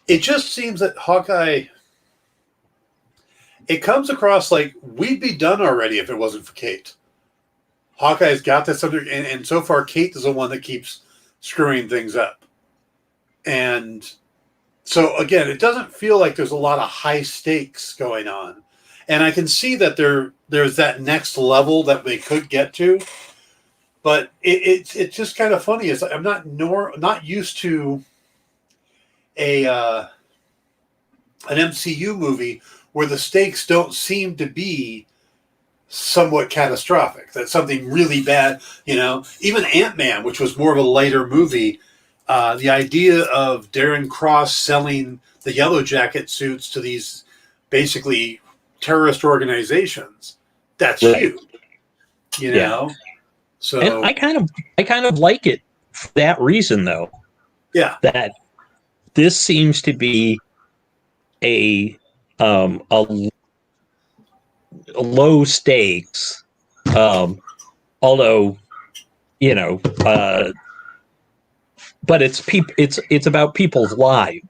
it just seems that Hawkeye, it comes across like we'd be done already if it wasn't for Kate. Hawkeye's got this under, and so far Kate is the one that keeps screwing things up. And so again, it doesn't feel like there's a lot of high stakes going on. And I can see that there's that next level that they could get to. But it's just kind of funny. It's like I'm not used to an MCU movie where the stakes don't seem to be somewhat catastrophic. That something really bad, even Ant-Man, which was more of a lighter movie, the idea of Darren Cross selling the Yellow Jacket suits to these basically terrorist organizations, that's huge, Yeah. So and I kind of like it for that reason, though. Yeah. That this seems to be a low stakes. Although, but it's about people's lives,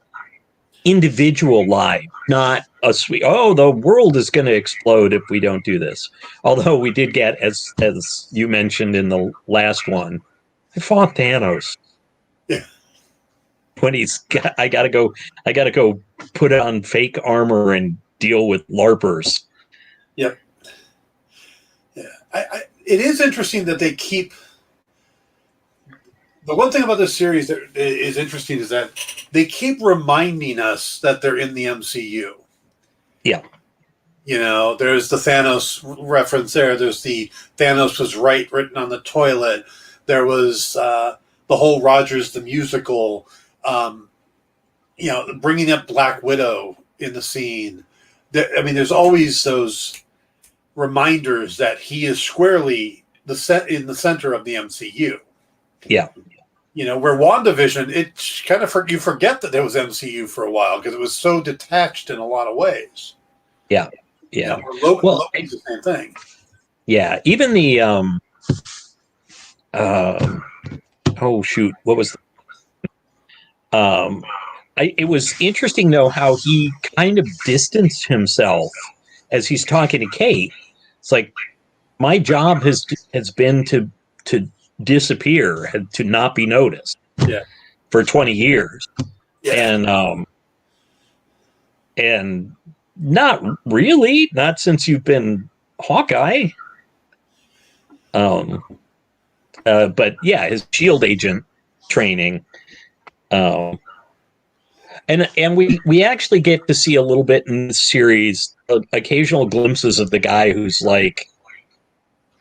individual lives, not a sweet. Oh, the world is going to explode if we don't do this. Although we did get, as you mentioned in the last one, I fought Thanos. Yeah. When I gotta go put on fake armor and deal with LARPers. Yep. Yeah. It is interesting that they keep. The one thing about this series that is interesting is that they keep reminding us that they're in the MCU. Yeah. There's the Thanos reference there. There's the Thanos was right written on the toilet. There was the whole Rogers the musical, bringing up Black Widow in the scene. There's always those reminders that he is squarely in the center of the MCU. Yeah. Where WandaVision, it kind of you forget that there was MCU for a while because it was so detached in a lot of ways. Yeah. Yeah. Loki's the same thing. Yeah. Even the oh shoot, what was it was interesting though how he kind of distanced himself as he's talking to Kate. It's like my job has been to disappear, to not be noticed. Yeah. For 20 years. Yeah. And not really, not since you've been Hawkeye. But yeah, his shield agent training. And we actually get to see a little bit in the series, occasional glimpses of the guy who's like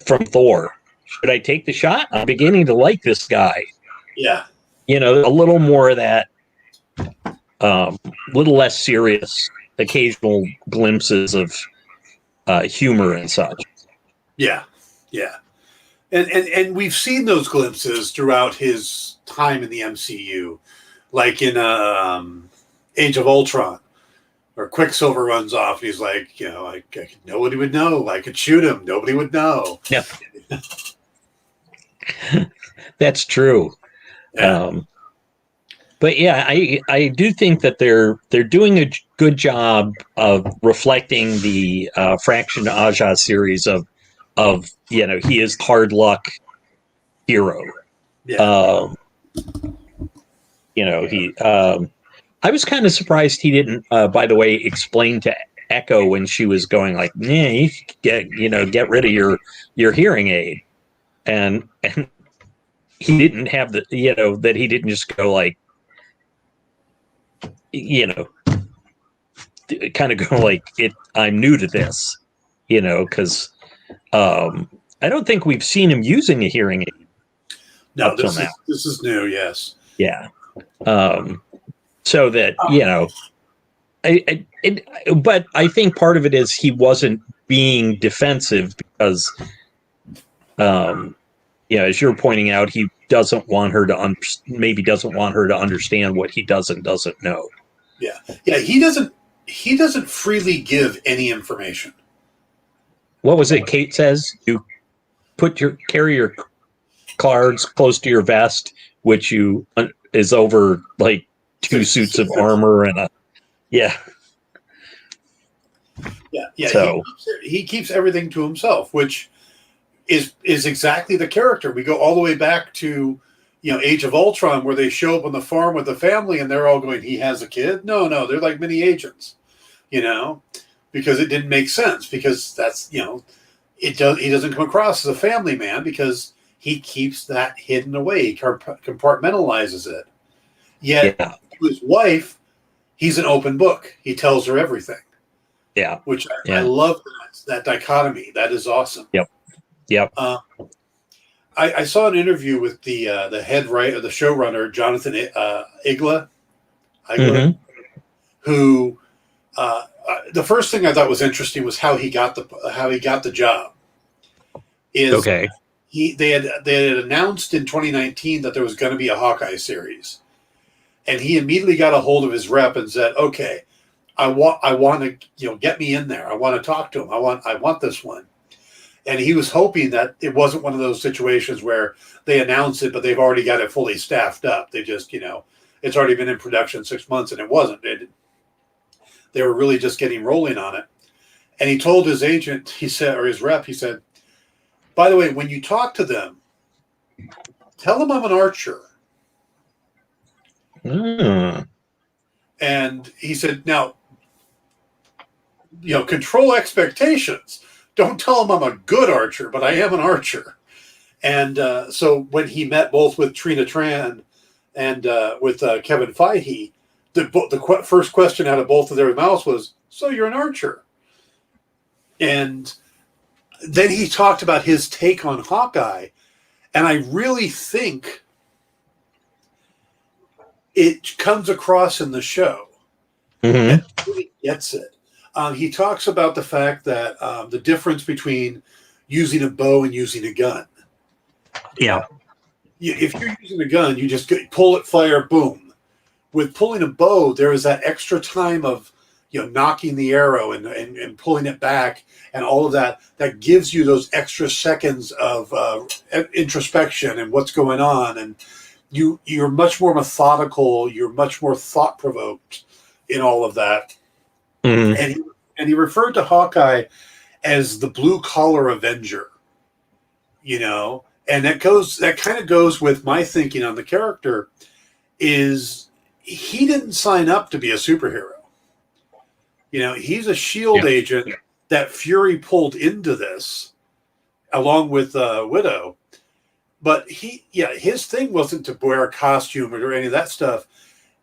from Thor. Should I take the shot? I'm beginning to like this guy. Yeah. A little more of that, little less serious, occasional glimpses of humor and such. Yeah. Yeah. And we've seen those glimpses throughout his time in the MCU, like in Age of Ultron, where Quicksilver runs off and he's like, nobody would know. I could shoot him. Nobody would know. Yeah. That's true. Yeah. But yeah, I do think that they're doing a good job of reflecting the Fraction Aja series of he is hard luck hero. Yeah. I was kind of surprised he didn't, by the way, explain to Echo when she was going like, "Nah, you get rid of your hearing aid," and he didn't have that he didn't just go like, kind of go like I'm new to this, because I don't think we've seen him using a hearing aid. No, this is new. Yes. Yeah. So that but I think part of it is he wasn't being defensive because, as you're pointing out, he doesn't want her to understand what he doesn't know. Yeah. Yeah. He doesn't freely give any information. What was it Kate says? You carry your cards close to your vest, which is over like 2 suits of armor and a yeah. So he keeps everything to himself, which is exactly the character. We go all the way back to Age of Ultron, where they show up on the farm with the family, and they're all going, "He has a kid." No, they're like mini agents, because it didn't make sense. Because that's he doesn't come across as a family man because he keeps that hidden away, he compartmentalizes it. Yet to his wife, he's an open book. He tells her everything. Yeah, which I love that dichotomy. That is awesome. Yep. I saw an interview with the head writer, the showrunner, Jonathan Igla, who the first thing I thought was interesting was how he got the job. They had announced in 2019 that there was going to be a Hawkeye series, and he immediately got a hold of his rep and said, "Okay, I want to, get me in there. I want to talk to him. I want this one. And he was hoping that it wasn't one of those situations where they announce it, but they've already got it fully staffed up. They just, it's already been in production 6 months, and it wasn't. They were really just getting rolling on it. And he told his agent, he said, or his rep, he said, by the way, when you talk to them, tell them I'm an archer. Mm. And he said, now, control expectations. Don't tell them I'm a good archer, but I am an archer. And so when he met both with Trina Tran and with Kevin Feige, the first question out of both of their mouths was, so you're an archer? And then he talked about his take on Hawkeye. And I really think it comes across in the show. Mm-hmm. And really gets it. He talks about the fact that the difference between using a bow and using a gun. Yeah. If you're using a gun, you just pull it, fire, boom. With pulling a bow, there is that extra time of knocking the arrow and pulling it back and all of that. That gives you those extra seconds of introspection and what's going on. And you're much more methodical. You're much more thought-provoked in all of that. Mm-hmm. And he referred to Hawkeye as the Blue-Collar Avenger, and that kind of goes with my thinking on the character. Is he didn't sign up to be a superhero? He's a SHIELD agent that Fury pulled into this, along with Widow. But his thing wasn't to wear a costume or any of that stuff.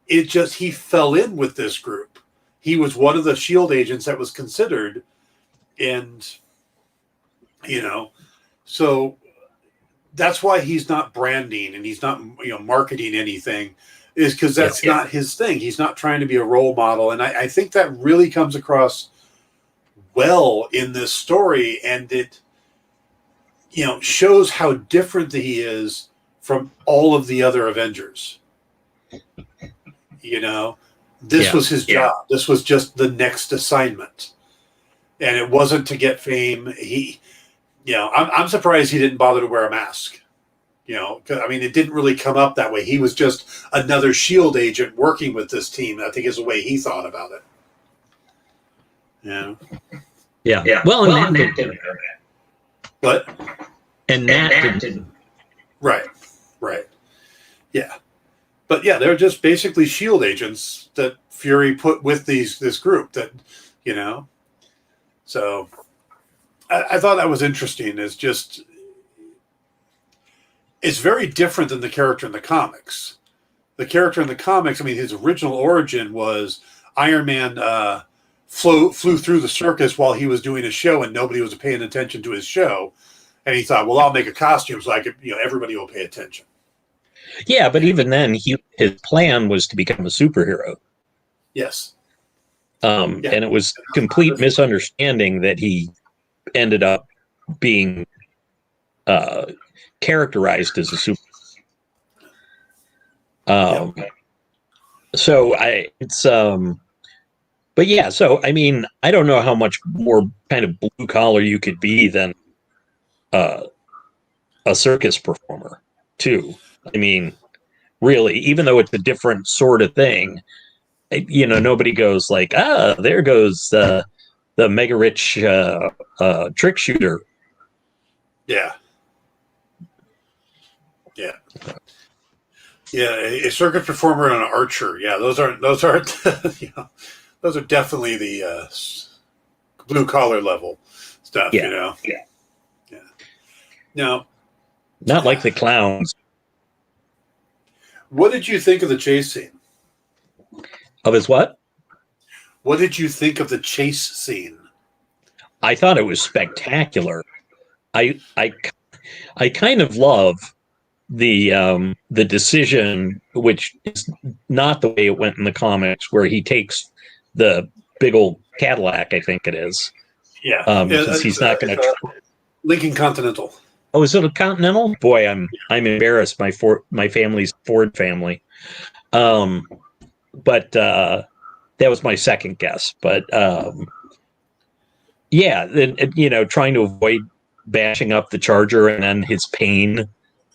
It just he fell in with this group. He was one of the SHIELD agents that was considered, and so that's why he's not branding and he's not marketing anything, is because that's not his thing. He's not trying to be a role model, and I think that really comes across well in this story, and it shows how different he is from all of the other Avengers. This was his job. This was just the next assignment. And it wasn't to get fame. I'm surprised he didn't bother to wear a mask. 'Cause, it didn't really come up that way. He was just another SHIELD agent working with this team. I think is the way he thought about it. Yeah. Well, and Nat didn't. What? And Nat didn't. Right. Yeah. But they're just basically SHIELD agents that Fury put with this group that, So I thought that was interesting. It's very different than the character in the comics. The character in the comics, his original origin was Iron Man flew through the circus while he was doing a show and nobody was paying attention to his show. And he thought, well, I'll make a costume so I could, everybody will pay attention. Yeah, but even then, his plan was to become a superhero. Yes. And it was complete misunderstanding that he ended up being characterized as a superhero. But yeah, so I don't know how much more kind of blue collar you could be than a circus performer, too. Really, even though it's a different sort of thing, nobody goes like, there goes the mega rich trick shooter. Yeah. A circus performer and an archer. Yeah, those are those are definitely the blue collar level stuff. Yeah. Now, not like the clowns. What did you think of the chase scene? Of his what? What did you think of the chase scene? I thought it was spectacular. I kind of love the decision, which is not the way it went in the comics, where he takes the big old Cadillac, I think it is. Yeah. Because he's not going to. Lincoln Continental. Oh, is it a Continental? Boy, I'm embarrassed. My family's Ford family. But that that was my second guess. But yeah, trying to avoid bashing up the Charger and then his pain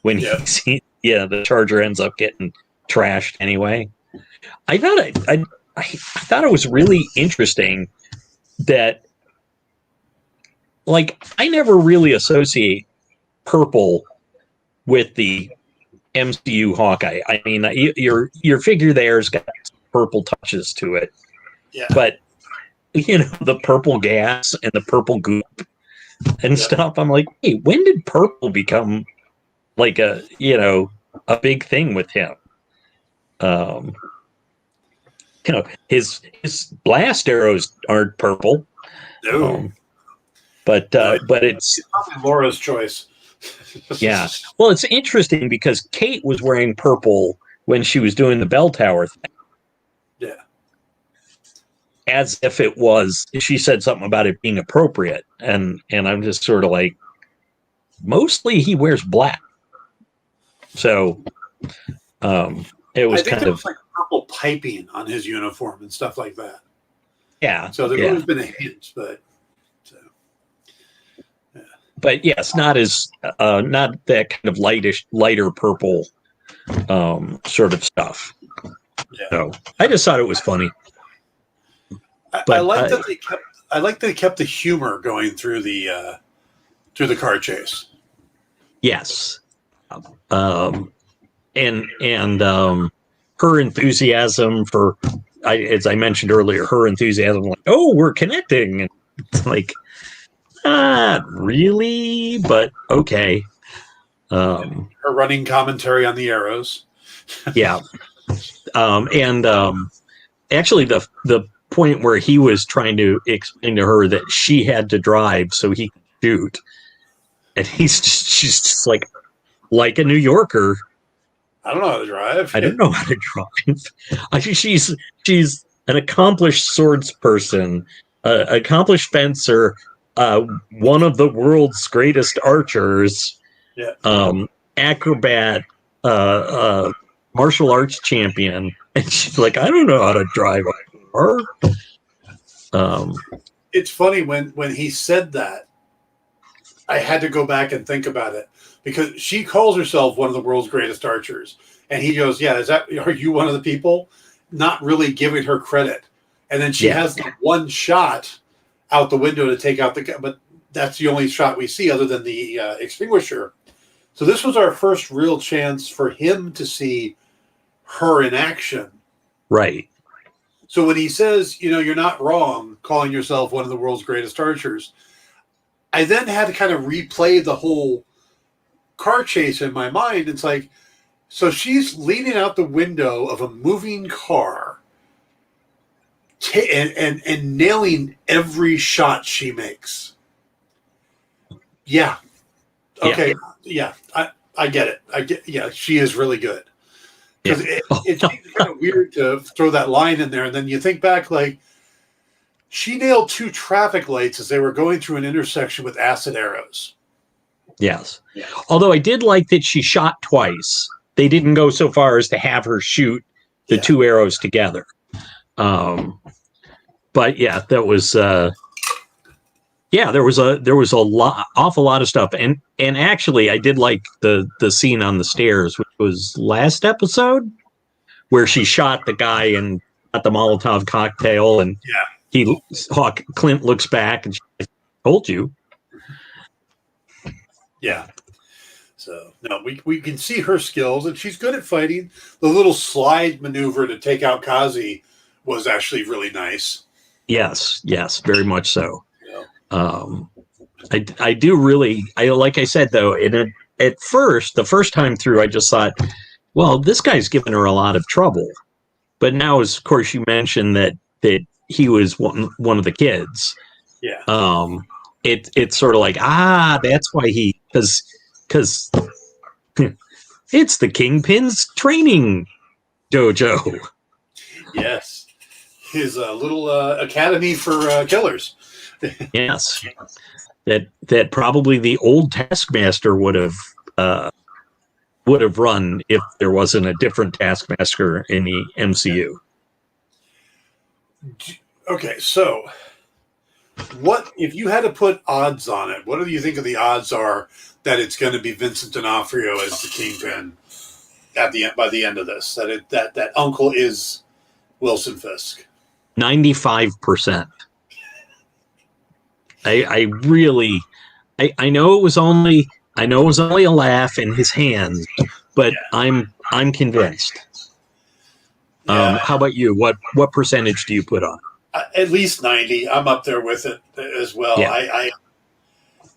when the Charger ends up getting trashed anyway. I thought it was really interesting that, like, I never really associate purple with the MCU Hawkeye. I mean, your figure there's got purple touches to it, but the purple gas and the purple goop and stuff. I'm like, hey, when did purple become like a big thing with him? His blast arrows aren't purple. No. But it's probably Laura's choice. Yeah. Well, it's interesting because Kate was wearing purple when she was doing the bell tower thing. Yeah. As if it was, she said something about it being appropriate. And I'm just sort of like, mostly he wears black. So it was kind of like purple piping on his uniform and stuff like that. Yeah. So there's always been a hint, but but yes, not that kind of lighter purple sort of stuff. Yeah. So I just thought it was funny. I like that they kept the humor going through the car chase. Yes. And her enthusiasm for, as I mentioned earlier, her enthusiasm, like, oh, we're connecting. And it's like, not really, but okay. Her running commentary on the arrows. Yeah. Actually the point where he was trying to explain to her that she had to drive so he could shoot. And she's just like a New Yorker. I don't know how to drive. I don't know how to drive. I think she's an accomplished swords person, accomplished fencer, one of the world's greatest archers, acrobat, martial arts champion, and she's like, I don't know how to drive a car. It's funny when he said that, I had to go back and think about it because she calls herself one of the world's greatest archers, and he goes, "Yeah, are you one of the people?" Not really giving her credit, and then she has one shot out the window to take out but that's the only shot we see other than the extinguisher. So this was our first real chance for him to see her in action. Right. So when he says, you're not wrong calling yourself one of the world's greatest archers, I then had to kind of replay the whole car chase in my mind. It's like, so she's leaning out the window of a moving car and nailing every shot she makes. Yeah. Okay. Yeah. I get it. She is really good. Because it's kind of weird to throw that line in there. And then you think back, like, she nailed 2 traffic lights as they were going through an intersection with acid arrows. Yes. Although I did like that she shot twice. They didn't go so far as to have her shoot the 2 arrows together. But yeah, that was there was a awful lot of stuff, and actually I did like the scene on the stairs, which was last episode, where she shot the guy and got the Molotov cocktail, and Clint looks back and she's like, "Told you." Yeah. So no, we can see her skills, and she's good at fighting. The little slide maneuver to take out Kazi was actually really nice. Yes, very much so. I do really, like I said though, at first, the first time through, I just thought, well, this guy's giving her a lot of trouble. But now, as of course you mentioned that he was one of the kids. Yeah. It's sort of like, that's why because it's the Kingpin's training dojo. Yes. His little academy for killers. Yes. That probably the old Taskmaster would have run if there wasn't a different Taskmaster in the MCU. Okay, so what if you had to put odds on it? What do you think of the odds are that it's going to be Vincent D'Onofrio as the Kingpin at the end, by the end of this? That uncle is Wilson Fisk. 95%. I really, I know it was only a laugh in his hands, but Yeah. I'm convinced. Yeah. How about you? What percentage do you put on? At least 90. I'm up there with it as well. Yeah.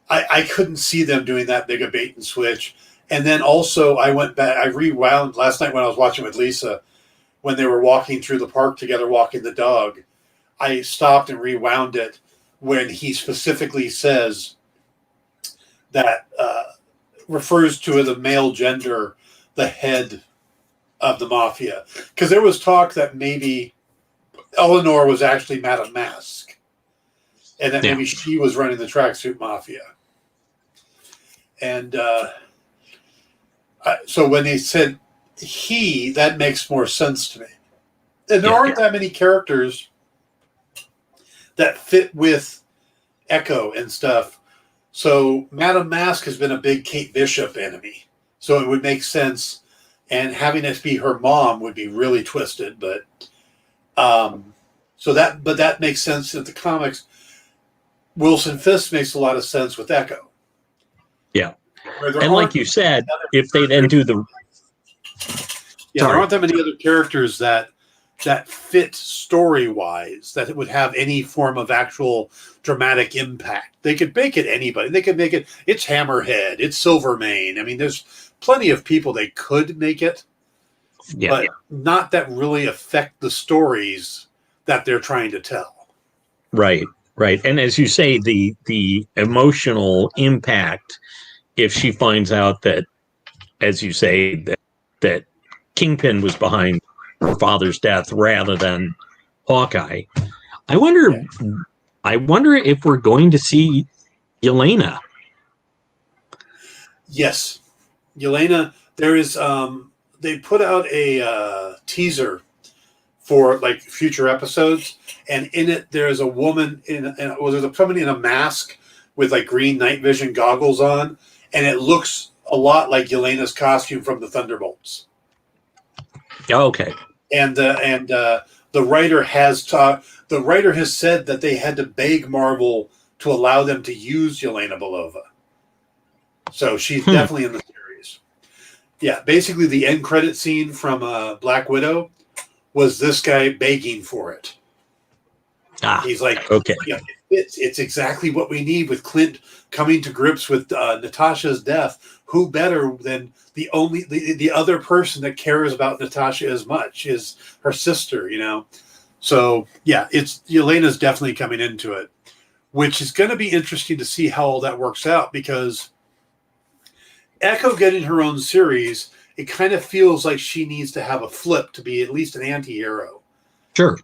I couldn't see them doing that big a bait and switch. And then also I went back, I rewound last night when I was watching with Lisa, when they were walking through the park together, walking the dog. I stopped and rewound it when he specifically says that refers to the male gender, the head of the mafia. Because there was talk that maybe Eleanor was actually Madame Mask, and that maybe she was running the tracksuit mafia. And so when they said he, that makes more sense to me. And there aren't that many characters that fit with Echo and stuff. So Madame Mask has been a big Kate Bishop enemy. So it would make sense. And having it be her mom would be really twisted, but that makes sense in the comics. Wilson Fisk makes a lot of sense with Echo. Yeah. And like you said, if they then do the there aren't that many other characters that fit story-wise that it would have any form of actual dramatic impact. They could make it anybody. They could make it, it's Hammerhead, it's Silvermane. I mean, there's plenty of people they could make it, but not that really affect the stories that they're trying to tell. Right. And as you say, the emotional impact, if she finds out that, as you say, that Kingpin was behind her father's death rather than Hawkeye. I wonder if we're going to see Yelena. Yes. Yelena, there is they put out a teaser for like future episodes, and in it there is a woman there's somebody in a mask with like green night vision goggles on, and it looks a lot like Yelena's costume from the Thunderbolts. Oh, okay. And the writer has said that they had to beg Marvel to allow them to use Yelena Belova. So she's definitely in the series. Yeah, basically the end credit scene from Black Widow was this guy begging for it. He's like, okay, yeah, it's exactly what we need with Clint coming to grips with Natasha's death. Who better than the other person that cares about Natasha as much is her sister, you know? So yeah, Yelena's definitely coming into it, which is going to be interesting to see how all that works out, because Echo getting her own series, it kind of feels like she needs to have a flip to be at least an anti-hero. Sure.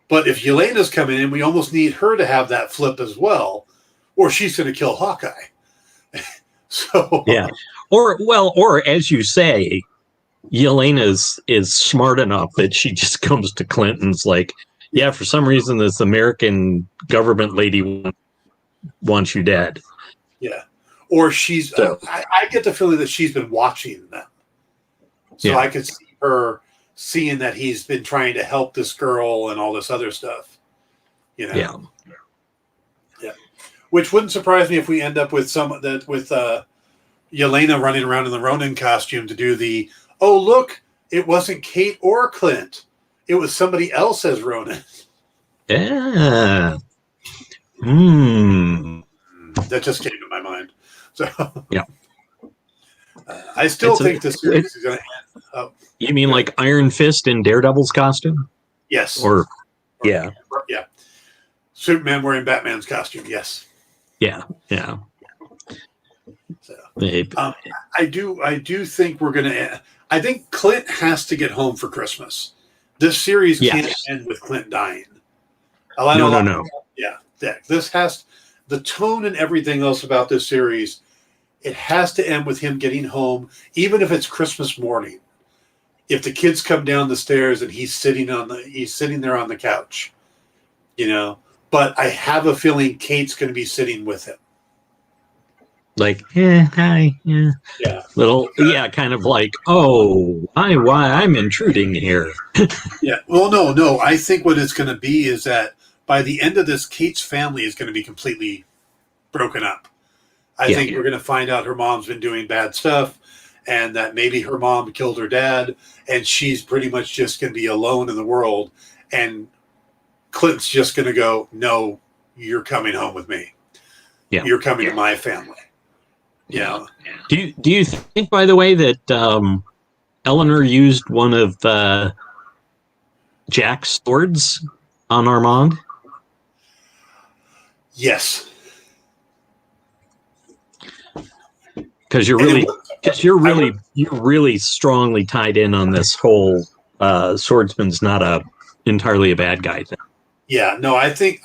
But if Yelena's coming in, we almost need her to have that flip as well, or she's going to kill Hawkeye. So yeah, or as you say, Yelena is smart enough that she just comes to Clinton's like, yeah, for some reason this American government lady wants you dead. Yeah, or she's. I get the feeling that she's been watching them, so I could see her seeing that he's been trying to help this girl and all this other stuff. You know. Yeah. Which wouldn't surprise me if we end up with Yelena running around in the Ronin costume to do the, oh, look, it wasn't Kate or Clint. It was somebody else as Ronin. Yeah. That just came to my mind. So yeah. I still think the series is going to end up. You mean like Iron Fist in Daredevil's costume? Yes. Yeah. Superman wearing Batman's costume. Yes. Yeah. So, I do think we're going to. I think Clint has to get home for Christmas. This series can't end with Clint dying. No. Yeah. This has the tone and everything else about this series. It has to end with him getting home, even if it's Christmas morning. if the kids come down the stairs and he's sitting there on the couch, but I have a feeling Kate's going to be sitting with him. Like, hi, yeah. Yeah. Kind of like, oh, why I'm intruding here. Yeah. Well, no. I think what it's going to be is that by the end of this, Kate's family is going to be completely broken up. I think we're going to find out her mom's been doing bad stuff, and that maybe her mom killed her dad, and she's pretty much just going to be alone in the world. And Clint's just going to go, no, you're coming home with me. Yeah. You're coming to my family. Yeah. Do you think, by the way, that Eleanor used one of Jack's swords on Armand? Yes. Because you're really strongly tied in on this whole swordsman's not entirely a bad guy thing. Yeah. No, I think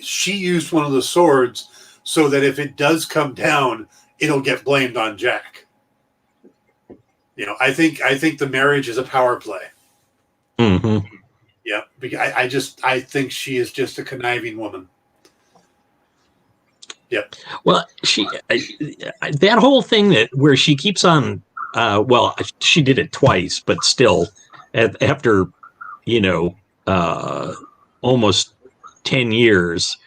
she used one of the swords so that if it does come down, it'll get blamed on Jack. I think the marriage is a power play. Mm-hmm. Yeah, I think she is just a conniving woman. Yep. Well, that whole thing where she keeps on. She did it twice, but still, after almost 10 years,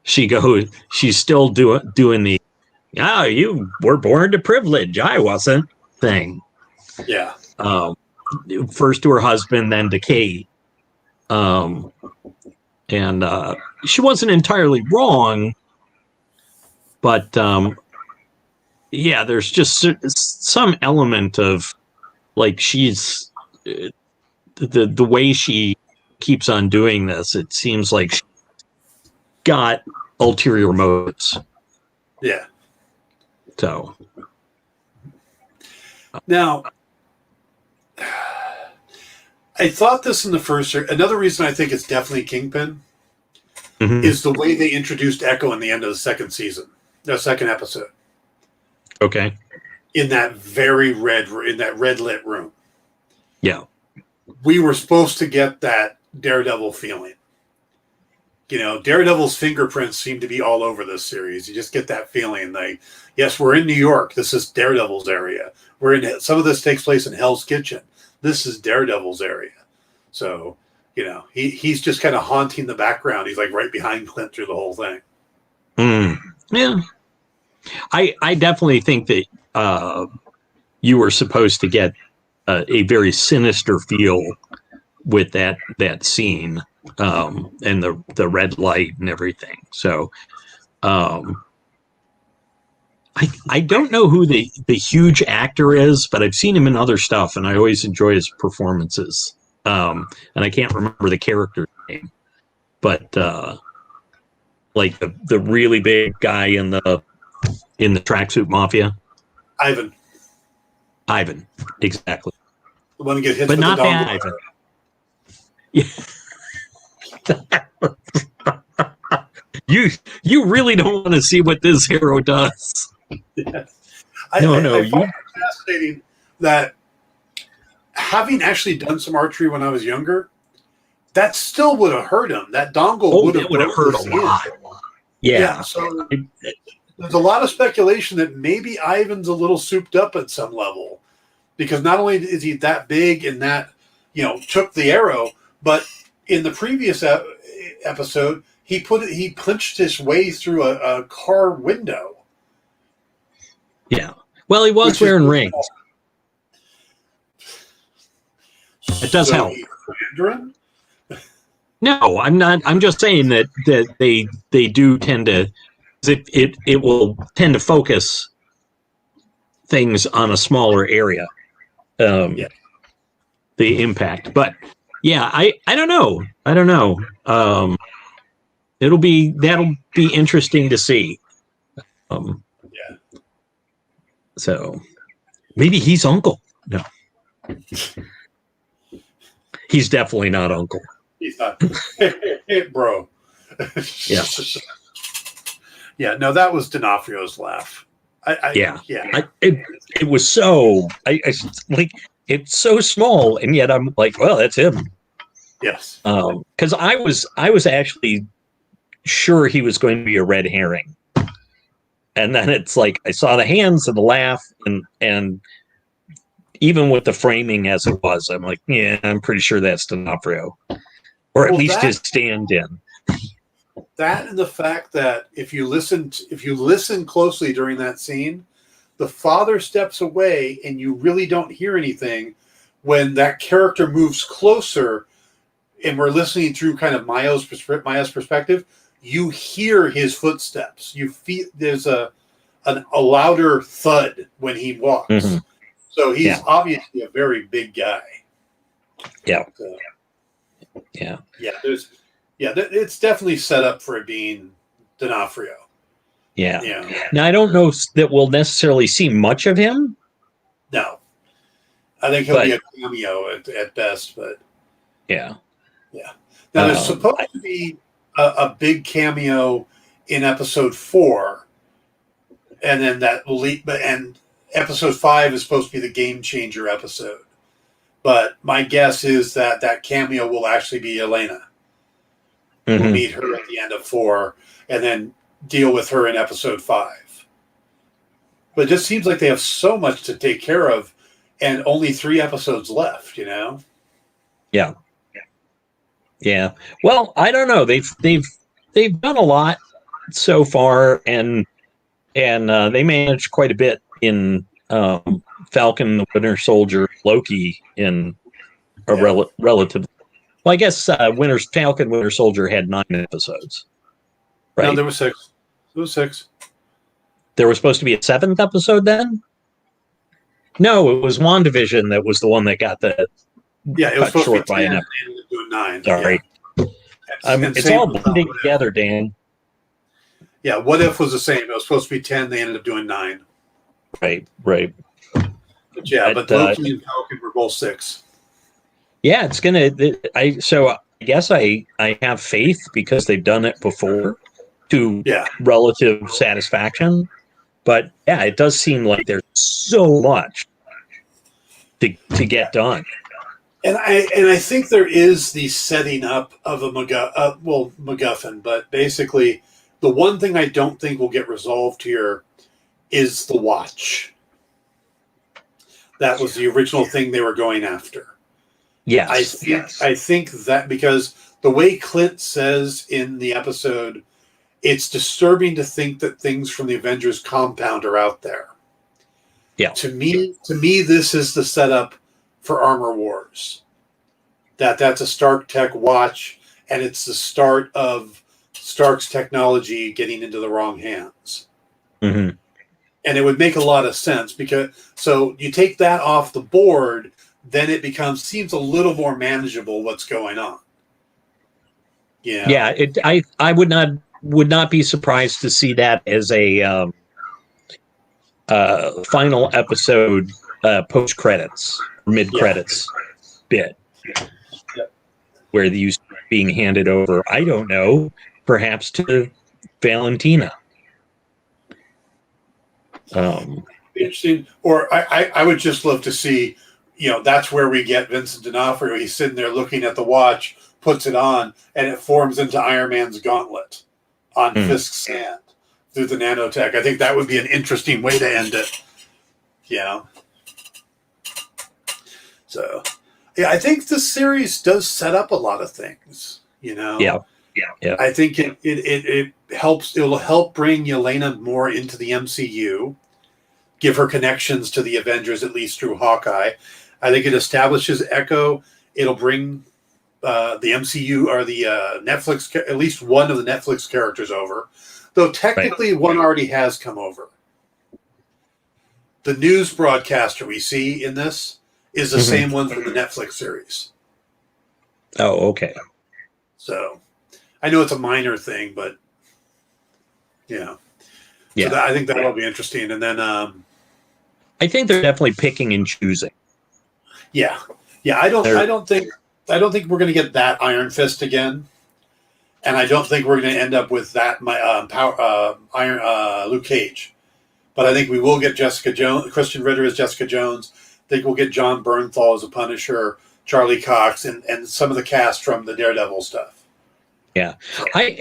she's still doing the. Oh, you were born to privilege. I wasn't thing. Yeah. First to her husband, then to Kate. And she wasn't entirely wrong, but there's just some element of like she's the way she keeps on doing this. It seems like she's got ulterior motives. Yeah. So now, I thought this in the first. Another reason I think it's definitely Kingpin is the way they introduced Echo in the end of the second episode. Okay. In that very red lit room. Yeah. We were supposed to get that Daredevil feeling. Daredevil's fingerprints seem to be all over this series. You just get that feeling like, yes, we're in New York. This is Daredevil's area. Some of this takes place in Hell's Kitchen. This is Daredevil's area. So, he's just kind of haunting the background. He's like right behind Clint through the whole thing. Yeah. I definitely think that you were supposed to get a very sinister feel with that scene. And the red light and everything. So, I don't know who the huge actor is, but I've seen him in other stuff, and I always enjoy his performances. And I can't remember the character's name, but like the really big guy in the Tracksuit Mafia. Ivan, exactly. The one who get hit, but not that Ivan. Yeah. You really don't want to see what this hero does. Yes. I find it fascinating that having actually done some archery when I was younger, that still would have hurt him. That dongle would have hurt a lot. Yeah. So there's a lot of speculation that maybe Ivan's a little souped up at some level, because not only is he that big and that took the arrow, but in the previous episode, he punched his way through a car window. Yeah. Well, he was wearing rings. It does help. No, I'm not. I'm just saying that they do tend to. It will tend to focus things on a smaller area. The impact, but. Yeah, I don't know. That'll be interesting to see. So maybe he's Uncle. No, he's definitely not Uncle. He's not, bro. Yeah. Yeah. No, that was D'Onofrio's laugh. It was so. I like. it's so small, and yet I'm like, well, that's him. Yes. Because I was actually sure he was going to be a red herring, and then it's like I saw the hands and the laugh, and even with the framing as it was, I'm like, yeah, I'm pretty sure that's D'Onofrio, or at least his stand-in. That and the fact that if you listen closely during that scene, the father steps away and you really don't hear anything. When that character moves closer and we're listening through kind of Maya's perspective, you hear his footsteps. You feel there's a louder thud when he walks. Mm-hmm. So he's obviously a very big guy. Yeah. So, yeah. It's definitely set up for it being D'Onofrio. Yeah. Now, I don't know that we'll necessarily see much of him. No. I think he'll be a cameo at best, but... Yeah. Yeah. Now, there's supposed to be a big cameo in episode 4, and then that will lead... And episode 5 is supposed to be the game changer episode. But my guess is that cameo will actually be Elena. Mm-hmm. We'll meet her at the end of 4, and then deal with her in episode 5. But it just seems like they have so much to take care of, and only 3 episodes left. Yeah. Yeah. Well, I don't know. They've done a lot so far, and they managed quite a bit in Falcon, the Winter Soldier, Loki in a relative. Well, I guess Falcon, Winter Soldier had 9 episodes. Right? No, there were 6. There was 6. There was supposed to be a 7th episode then? No, it was WandaVision that was the one that got the it was supposed short to be 10, by and they ended up doing 9. Sorry. Yeah. It's all blending together, Dan. Yeah, What If was the same. It was supposed to be 10, they ended up doing 9. Right. But Loki and Falcon were both 6. Yeah, it's gonna. I guess I have faith because they've done it before to relative satisfaction. But yeah, it does seem like there's so much to get done. And I think there is the setting up of a MacGuffin, but basically the one thing I don't think will get resolved here is the watch. That was the original thing they were going after. Yes. I think that because the way Clint says in the episode, it's disturbing to think that things from the Avengers compound are out there. Yeah. To me, this is the setup for Armor Wars. That's a Stark Tech watch, and it's the start of Stark's technology getting into the wrong hands. Mm-hmm. And it would make a lot of sense so you take that off the board, then it seems a little more manageable what's going on. Yeah. I would not be surprised to see that as a final episode post credits, mid credits bit, where the use being handed over. I don't know, perhaps to Valentina. Interesting. Or I would just love to see, that's where we get Vincent D'Onofrio. He's sitting there looking at the watch, puts it on, and it forms into Iron Man's gauntlet on Fisk's hand through the nanotech. I think that would be an interesting way to end it. So, I think the series does set up a lot of things. Yeah. I think it helps. It will help bring Yelena more into the MCU, give her connections to the Avengers, at least through Hawkeye. I think it establishes Echo. It'll bring the MCU or the Netflix, at least one of the Netflix characters over, though technically one already has come over. The news broadcaster we see in this is the same one from the Netflix series. Oh, okay. So I know it's a minor thing, but So I think that'll be interesting. And then I think they're definitely picking and choosing. Yeah. I don't think we're going to get that Iron Fist again, and I don't think we're going to end up with that Luke Cage. But I think we will get Jessica Jones, Christian Ritter as Jessica Jones. think we'll get John Bernthal as a Punisher, Charlie Cox, and some of the cast from the Daredevil stuff. Yeah, I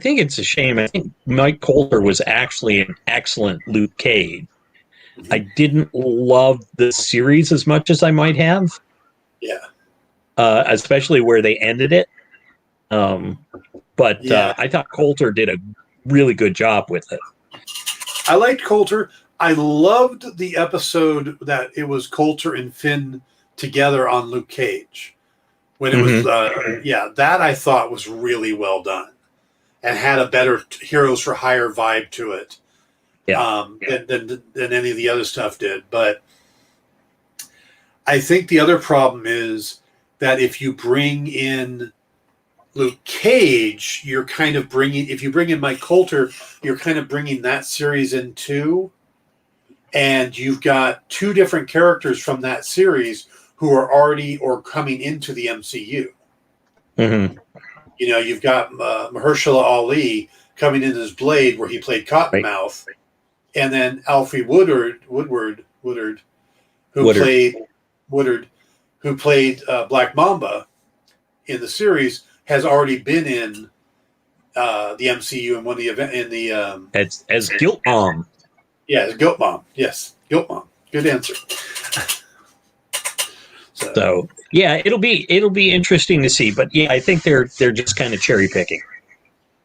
think it's a shame. I think Mike Coulter was actually an excellent Luke Cage. Mm-hmm. I didn't love the series as much as I might have. Yeah. Especially where they ended it. But I thought Coulter did a really good job with it. I liked Coulter. I loved the episode that it was Coulter and Finn together on Luke Cage. When it was, that I thought was really well done and had a better Heroes for Hire vibe to it than any of the other stuff did. But I think the other problem is that if you bring in Luke Cage, you're kind of bringing, if you bring in Mike Coulter, you're kind of bringing that series in too. And you've got two different characters from that series who are already or coming into the MCU. Mm-hmm. You know, you've got Mahershala Ali coming in as Blade, where he played Cottonmouth, and then Alfre Woodard, who played Black Mamba in the series, has already been in the MCU in one of the event in the as Guilt Mom. Yeah, as Guilt Mom. Yes, Guilt Mom. Good answer. So yeah, it'll be interesting to see. But yeah, I think they're just kind of cherry picking.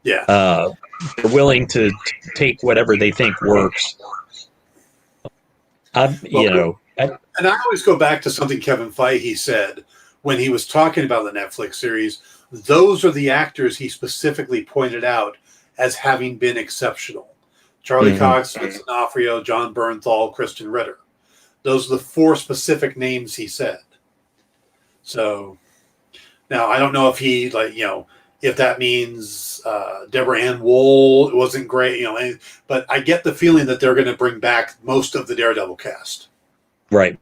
Yeah, they're willing to take whatever they think works. And I always go back to something Kevin Feige said when he was talking about the Netflix series. Those are the actors he specifically pointed out as having been exceptional: Charlie Cox, Vincent D'Onofrio, John Bernthal, Kristen Ritter. Those are the four specific names he said. So now I don't know if he if that means Deborah Ann Wool wasn't great, but I get the feeling that they're going to bring back most of the Daredevil cast. Right.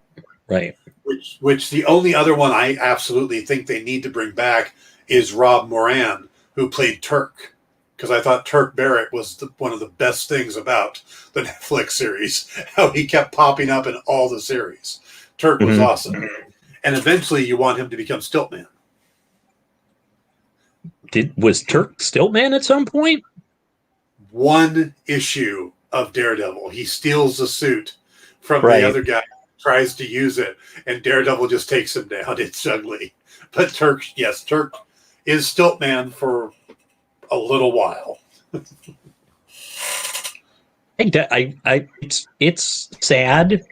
Which the only other one I absolutely think they need to bring back is Rob Moran, who played Turk, because I thought Turk Barrett was one of the best things about the Netflix series, how he kept popping up in all the series. Turk was awesome. And eventually you want him to become Stiltman. Was Turk Stiltman at some point? One issue of Daredevil. He steals the suit from the other guy, tries to use it, and Daredevil just takes him down. It's ugly. But Turk is Stiltman for a little while. It's sad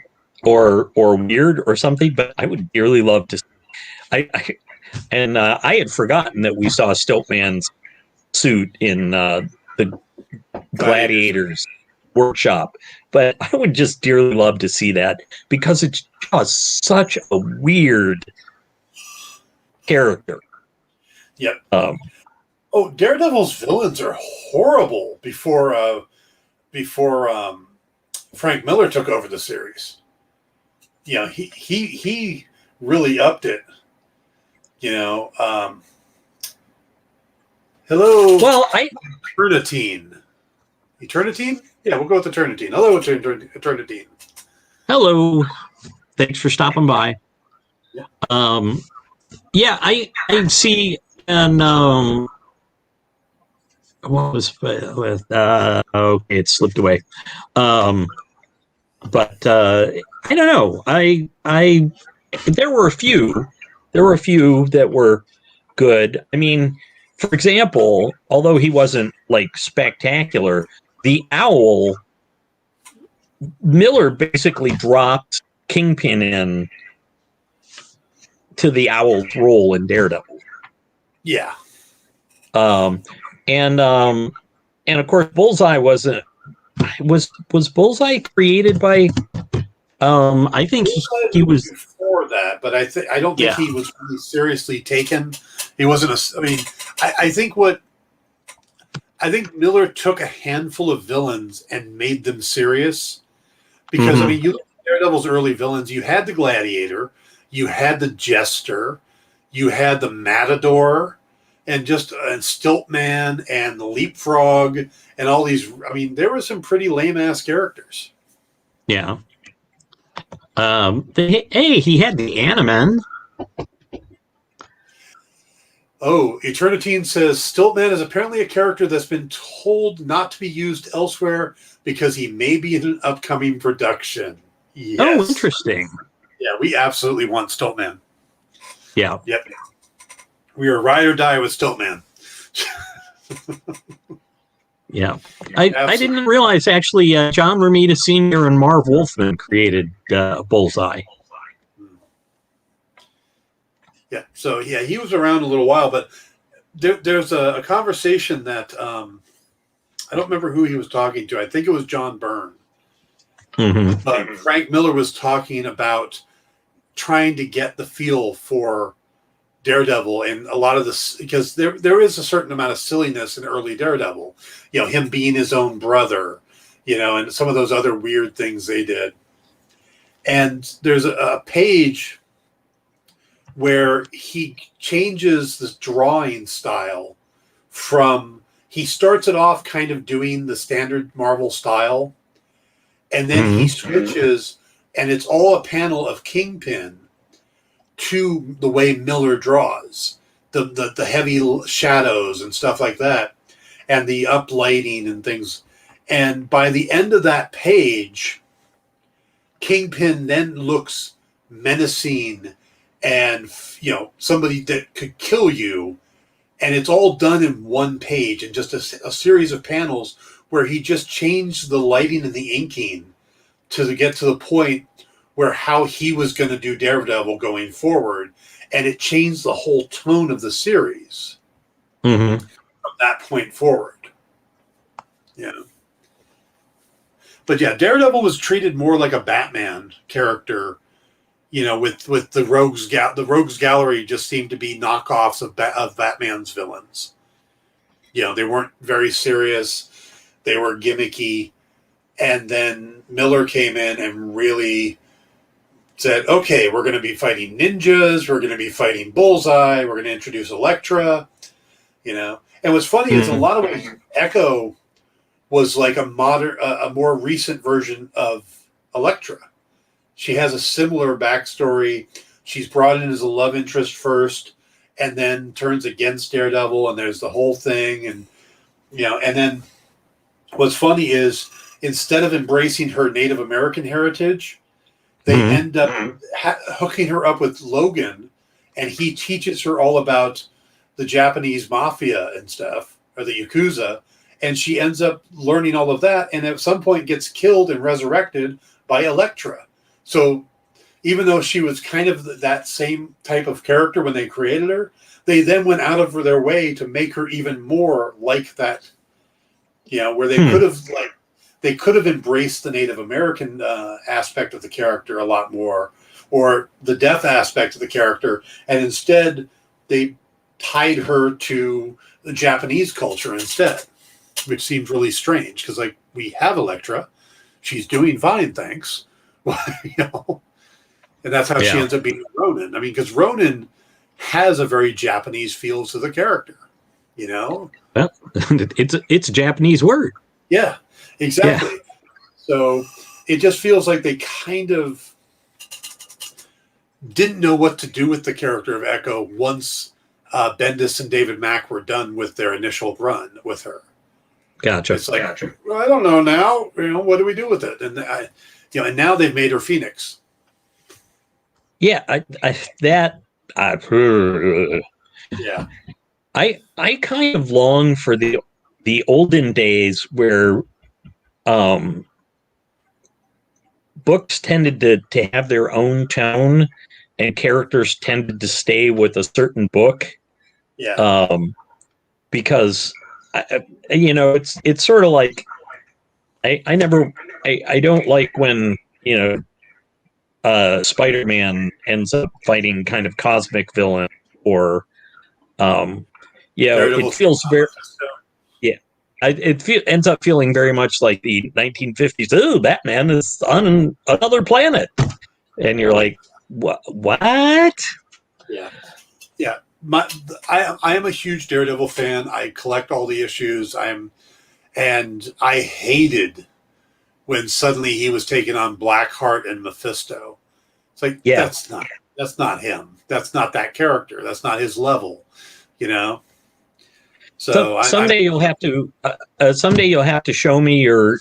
or weird or something, but I would dearly love to. I had forgotten that we saw Stiltman's suit in the Gladiators workshop, but I would just dearly love to see that because it's just such a weird character. Yep. Daredevil's villains are horrible before Frank Miller took over the series. He really upped it. Hello. Well, Eternitine. Eternitine? Yeah, we'll go with Eternitine. Hello, Eternitine. Hello. Thanks for stopping by. Yeah. I see. And what was with? Okay, it slipped away. But I don't know. There were a few that were good. I mean, for example, although he wasn't like spectacular, the Owl, Miller basically dropped Kingpin in to the Owl's role in Daredevil. Yeah. And of course Bullseye was Bullseye created by I think he was before that, but I don't think he was really seriously taken. He wasn't I think Miller took a handful of villains and made them serious, because you look at Daredevil's early villains, you had the Gladiator, you had the Jester, you had the Matador, and Stiltman and the Leapfrog and all these. I mean, there were some pretty lame ass characters. Yeah. Hey, he had the Animan. Oh, Eternitine says Stiltman is apparently a character that's been told not to be used elsewhere because he may be in an upcoming production. Yes. Oh, interesting. Yeah, we absolutely want Stiltman. Yeah. Yep. We are ride or die with Stiltman. Yeah. I didn't realize, actually, John Romita Sr. and Marv Wolfman created Bullseye. Yeah, so yeah, he was around a little while, but there's a conversation that I don't remember who he was talking to. I think it was John Byrne. Mm-hmm. But Frank Miller was talking about trying to get the feel for Daredevil, and a lot of this, because there is a certain amount of silliness in early Daredevil, him being his own brother, and some of those other weird things they did. And there's a page where he changes this drawing style from, he starts it off kind of doing the standard Marvel style, and then he switches, and it's all a panel of Kingpin to the way Miller draws, the heavy shadows and stuff like that, and the uplighting and things. And by the end of that page, Kingpin then looks menacing and somebody that could kill you, and it's all done in one page and just a series of panels where he just changed the lighting and the inking to get to the point where how he was going to do Daredevil going forward, and it changed the whole tone of the series from that point forward. But yeah, Daredevil was treated more like a Batman character, with the Rogues the Rogues Gallery just seemed to be knockoffs of Batman's villains. They weren't very serious, they were gimmicky, and then Miller came in and really said, okay, we're going to be fighting ninjas, we're going to be fighting Bullseye, we're going to introduce Elektra, And what's funny is a lot of ways Echo was like a more recent version of Elektra. She has a similar backstory. She's brought in as a love interest first, and then turns against Daredevil, and there's the whole thing, and and then what's funny is instead of embracing her Native American heritage, they end up hooking her up with Logan, and he teaches her all about the Japanese mafia and stuff, or the Yakuza, and she ends up learning all of that, and at some point gets killed and resurrected by Elektra. So even though she was kind of that same type of character when they created her, they then went out of their way to make her even more like that, where they could have embraced the Native American aspect of the character a lot more, or the death aspect of the character, and instead they tied her to the Japanese culture instead, which seems really strange because we have Elektra, she's doing fine, thanks. And that's how she ends up being Ronin. I mean, because Ronin has a very Japanese feel to the character, Well, it's a Japanese word. Yeah, exactly. Yeah. So it just feels like they kind of didn't know what to do with the character of Echo once Bendis and David Mack were done with their initial run with her. Gotcha. It's like, well, I don't know now. What do we do with it? And and now they've made her Phoenix. Yeah, I kind of long for the olden days where books tended to have their own tone and characters tended to stay with a certain book. Yeah. Because it's sort of like I don't like when Spider-Man ends up fighting kind of cosmic villain, or it feels very ends up feeling very much like the 1950s. Oh, Batman is on another planet, and you're like, what? Yeah. I am a huge Daredevil fan. I collect all the issues. And I hated when suddenly he was taking on Blackheart and Mephisto. It's like, that's not him. That's not that character. That's not his level, you know? So someday you'll have to show me your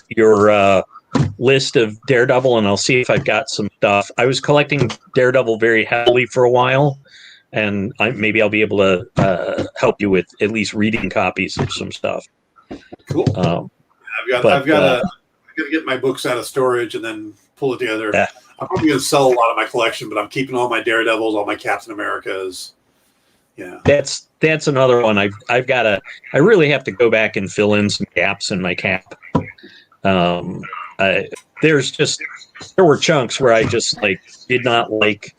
list of Daredevil, and I'll see if I've got some stuff. I was collecting Daredevil very heavily for a while, and maybe I'll be able to help you with at least reading copies of some stuff. Cool. I've got to get my books out of storage and then pull it together. I'm probably going to sell a lot of my collection, but I'm keeping all my Daredevils, all my Captain Americas. Yeah, that's another one. I really have to go back and fill in some gaps in my cap. There were chunks where I just did not like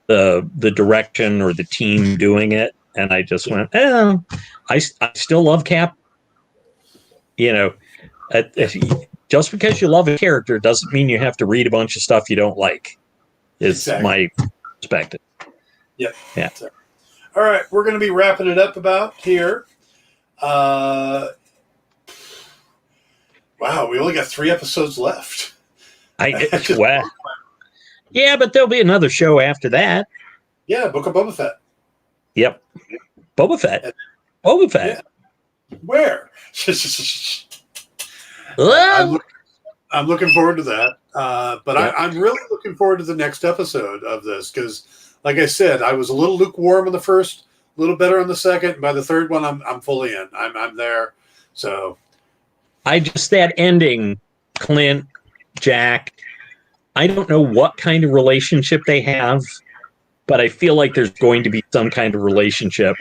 the direction or the team doing it, and I just went, I still love Cap. You know, just because you love a character doesn't mean you have to read a bunch of stuff you don't like. Is my perspective. Yep. Yeah. All right, we're going to be wrapping it up about here. Wow, we only got 3 episodes left. Wow. Yeah, but there'll be another show after that. Yeah, Book of Boba Fett. Yep. Boba Fett. Boba Fett. Yeah. Where? I'm looking forward to that. But yeah. I'm really looking forward to the next episode of this because, like I said, I was a little lukewarm on the first, a little better on the second. And by the third one, I'm fully in. I'm there. So, that ending, Clint, Jack. I don't know what kind of relationship they have, but I feel like there's going to be some kind of relationship.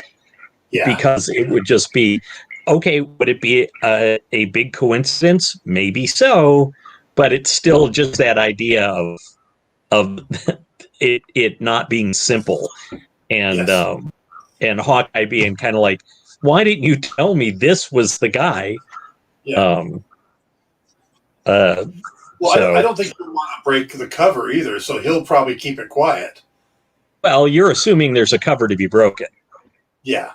Yeah. Because it would just be, okay, would it be a big coincidence? Maybe so, but it's still just that idea of it not being simple, and yes. And Hawkeye being kind of like, why didn't you tell me this was the guy? Yeah. I don't think he'll want to break the cover either, so he'll probably keep it quiet. Well, you're assuming there's a cover to be broken. Yeah.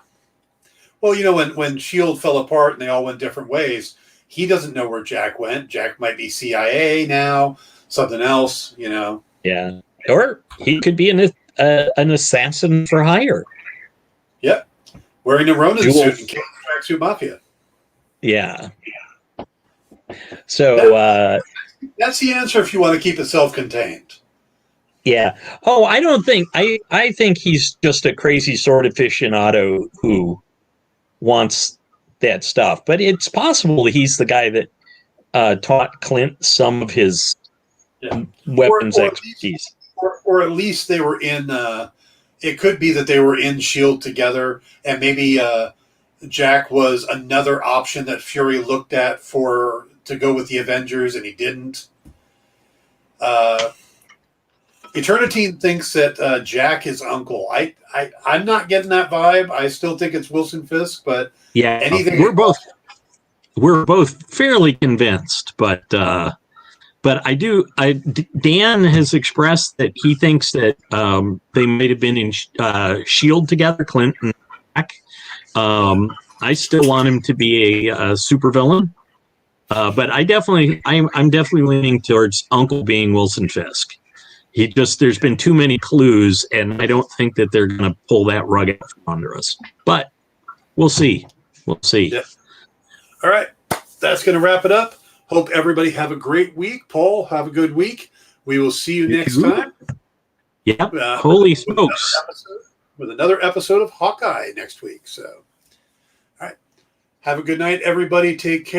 Well, you know, when S.H.I.E.L.D. fell apart and they all went different ways, he doesn't know where Jack went. Jack might be CIA now, something else, you know. Yeah. Or he could be an assassin for hire. Yep. Wearing a Ronin suit and killing the Tracksuit Mafia. Yeah. So that's the answer if you want to keep it self-contained. Yeah. Oh, I don't think I think he's just a crazy sword aficionado who wants that stuff. But it's possible he's the guy that taught Clint some of his weapons expertise. Or at least they were in. It could be that they were in S.H.I.E.L.D. together, and maybe Jack was another option that Fury looked at to go with the Avengers, and he didn't. Eternity thinks that Jack is uncle. I'm not getting that vibe. I still think it's Wilson Fisk, but yeah, anything. We're both fairly convinced, but I do. Dan has expressed that he thinks that they might have been in S.H.I.E.L.D. together, Clint and Jack. I still want him to be a supervillain, but I'm definitely leaning towards Uncle being Wilson Fisk. There's been too many clues, and I don't think that they're going to pull that rug out from under us. But we'll see. We'll see. Yep. All right. That's going to wrap it up. Hope everybody have a great week. Paul, have a good week. We will see you next time. Yeah. Holy smokes. With another episode of Hawkeye next week. So, all right. Have a good night, everybody. Take care.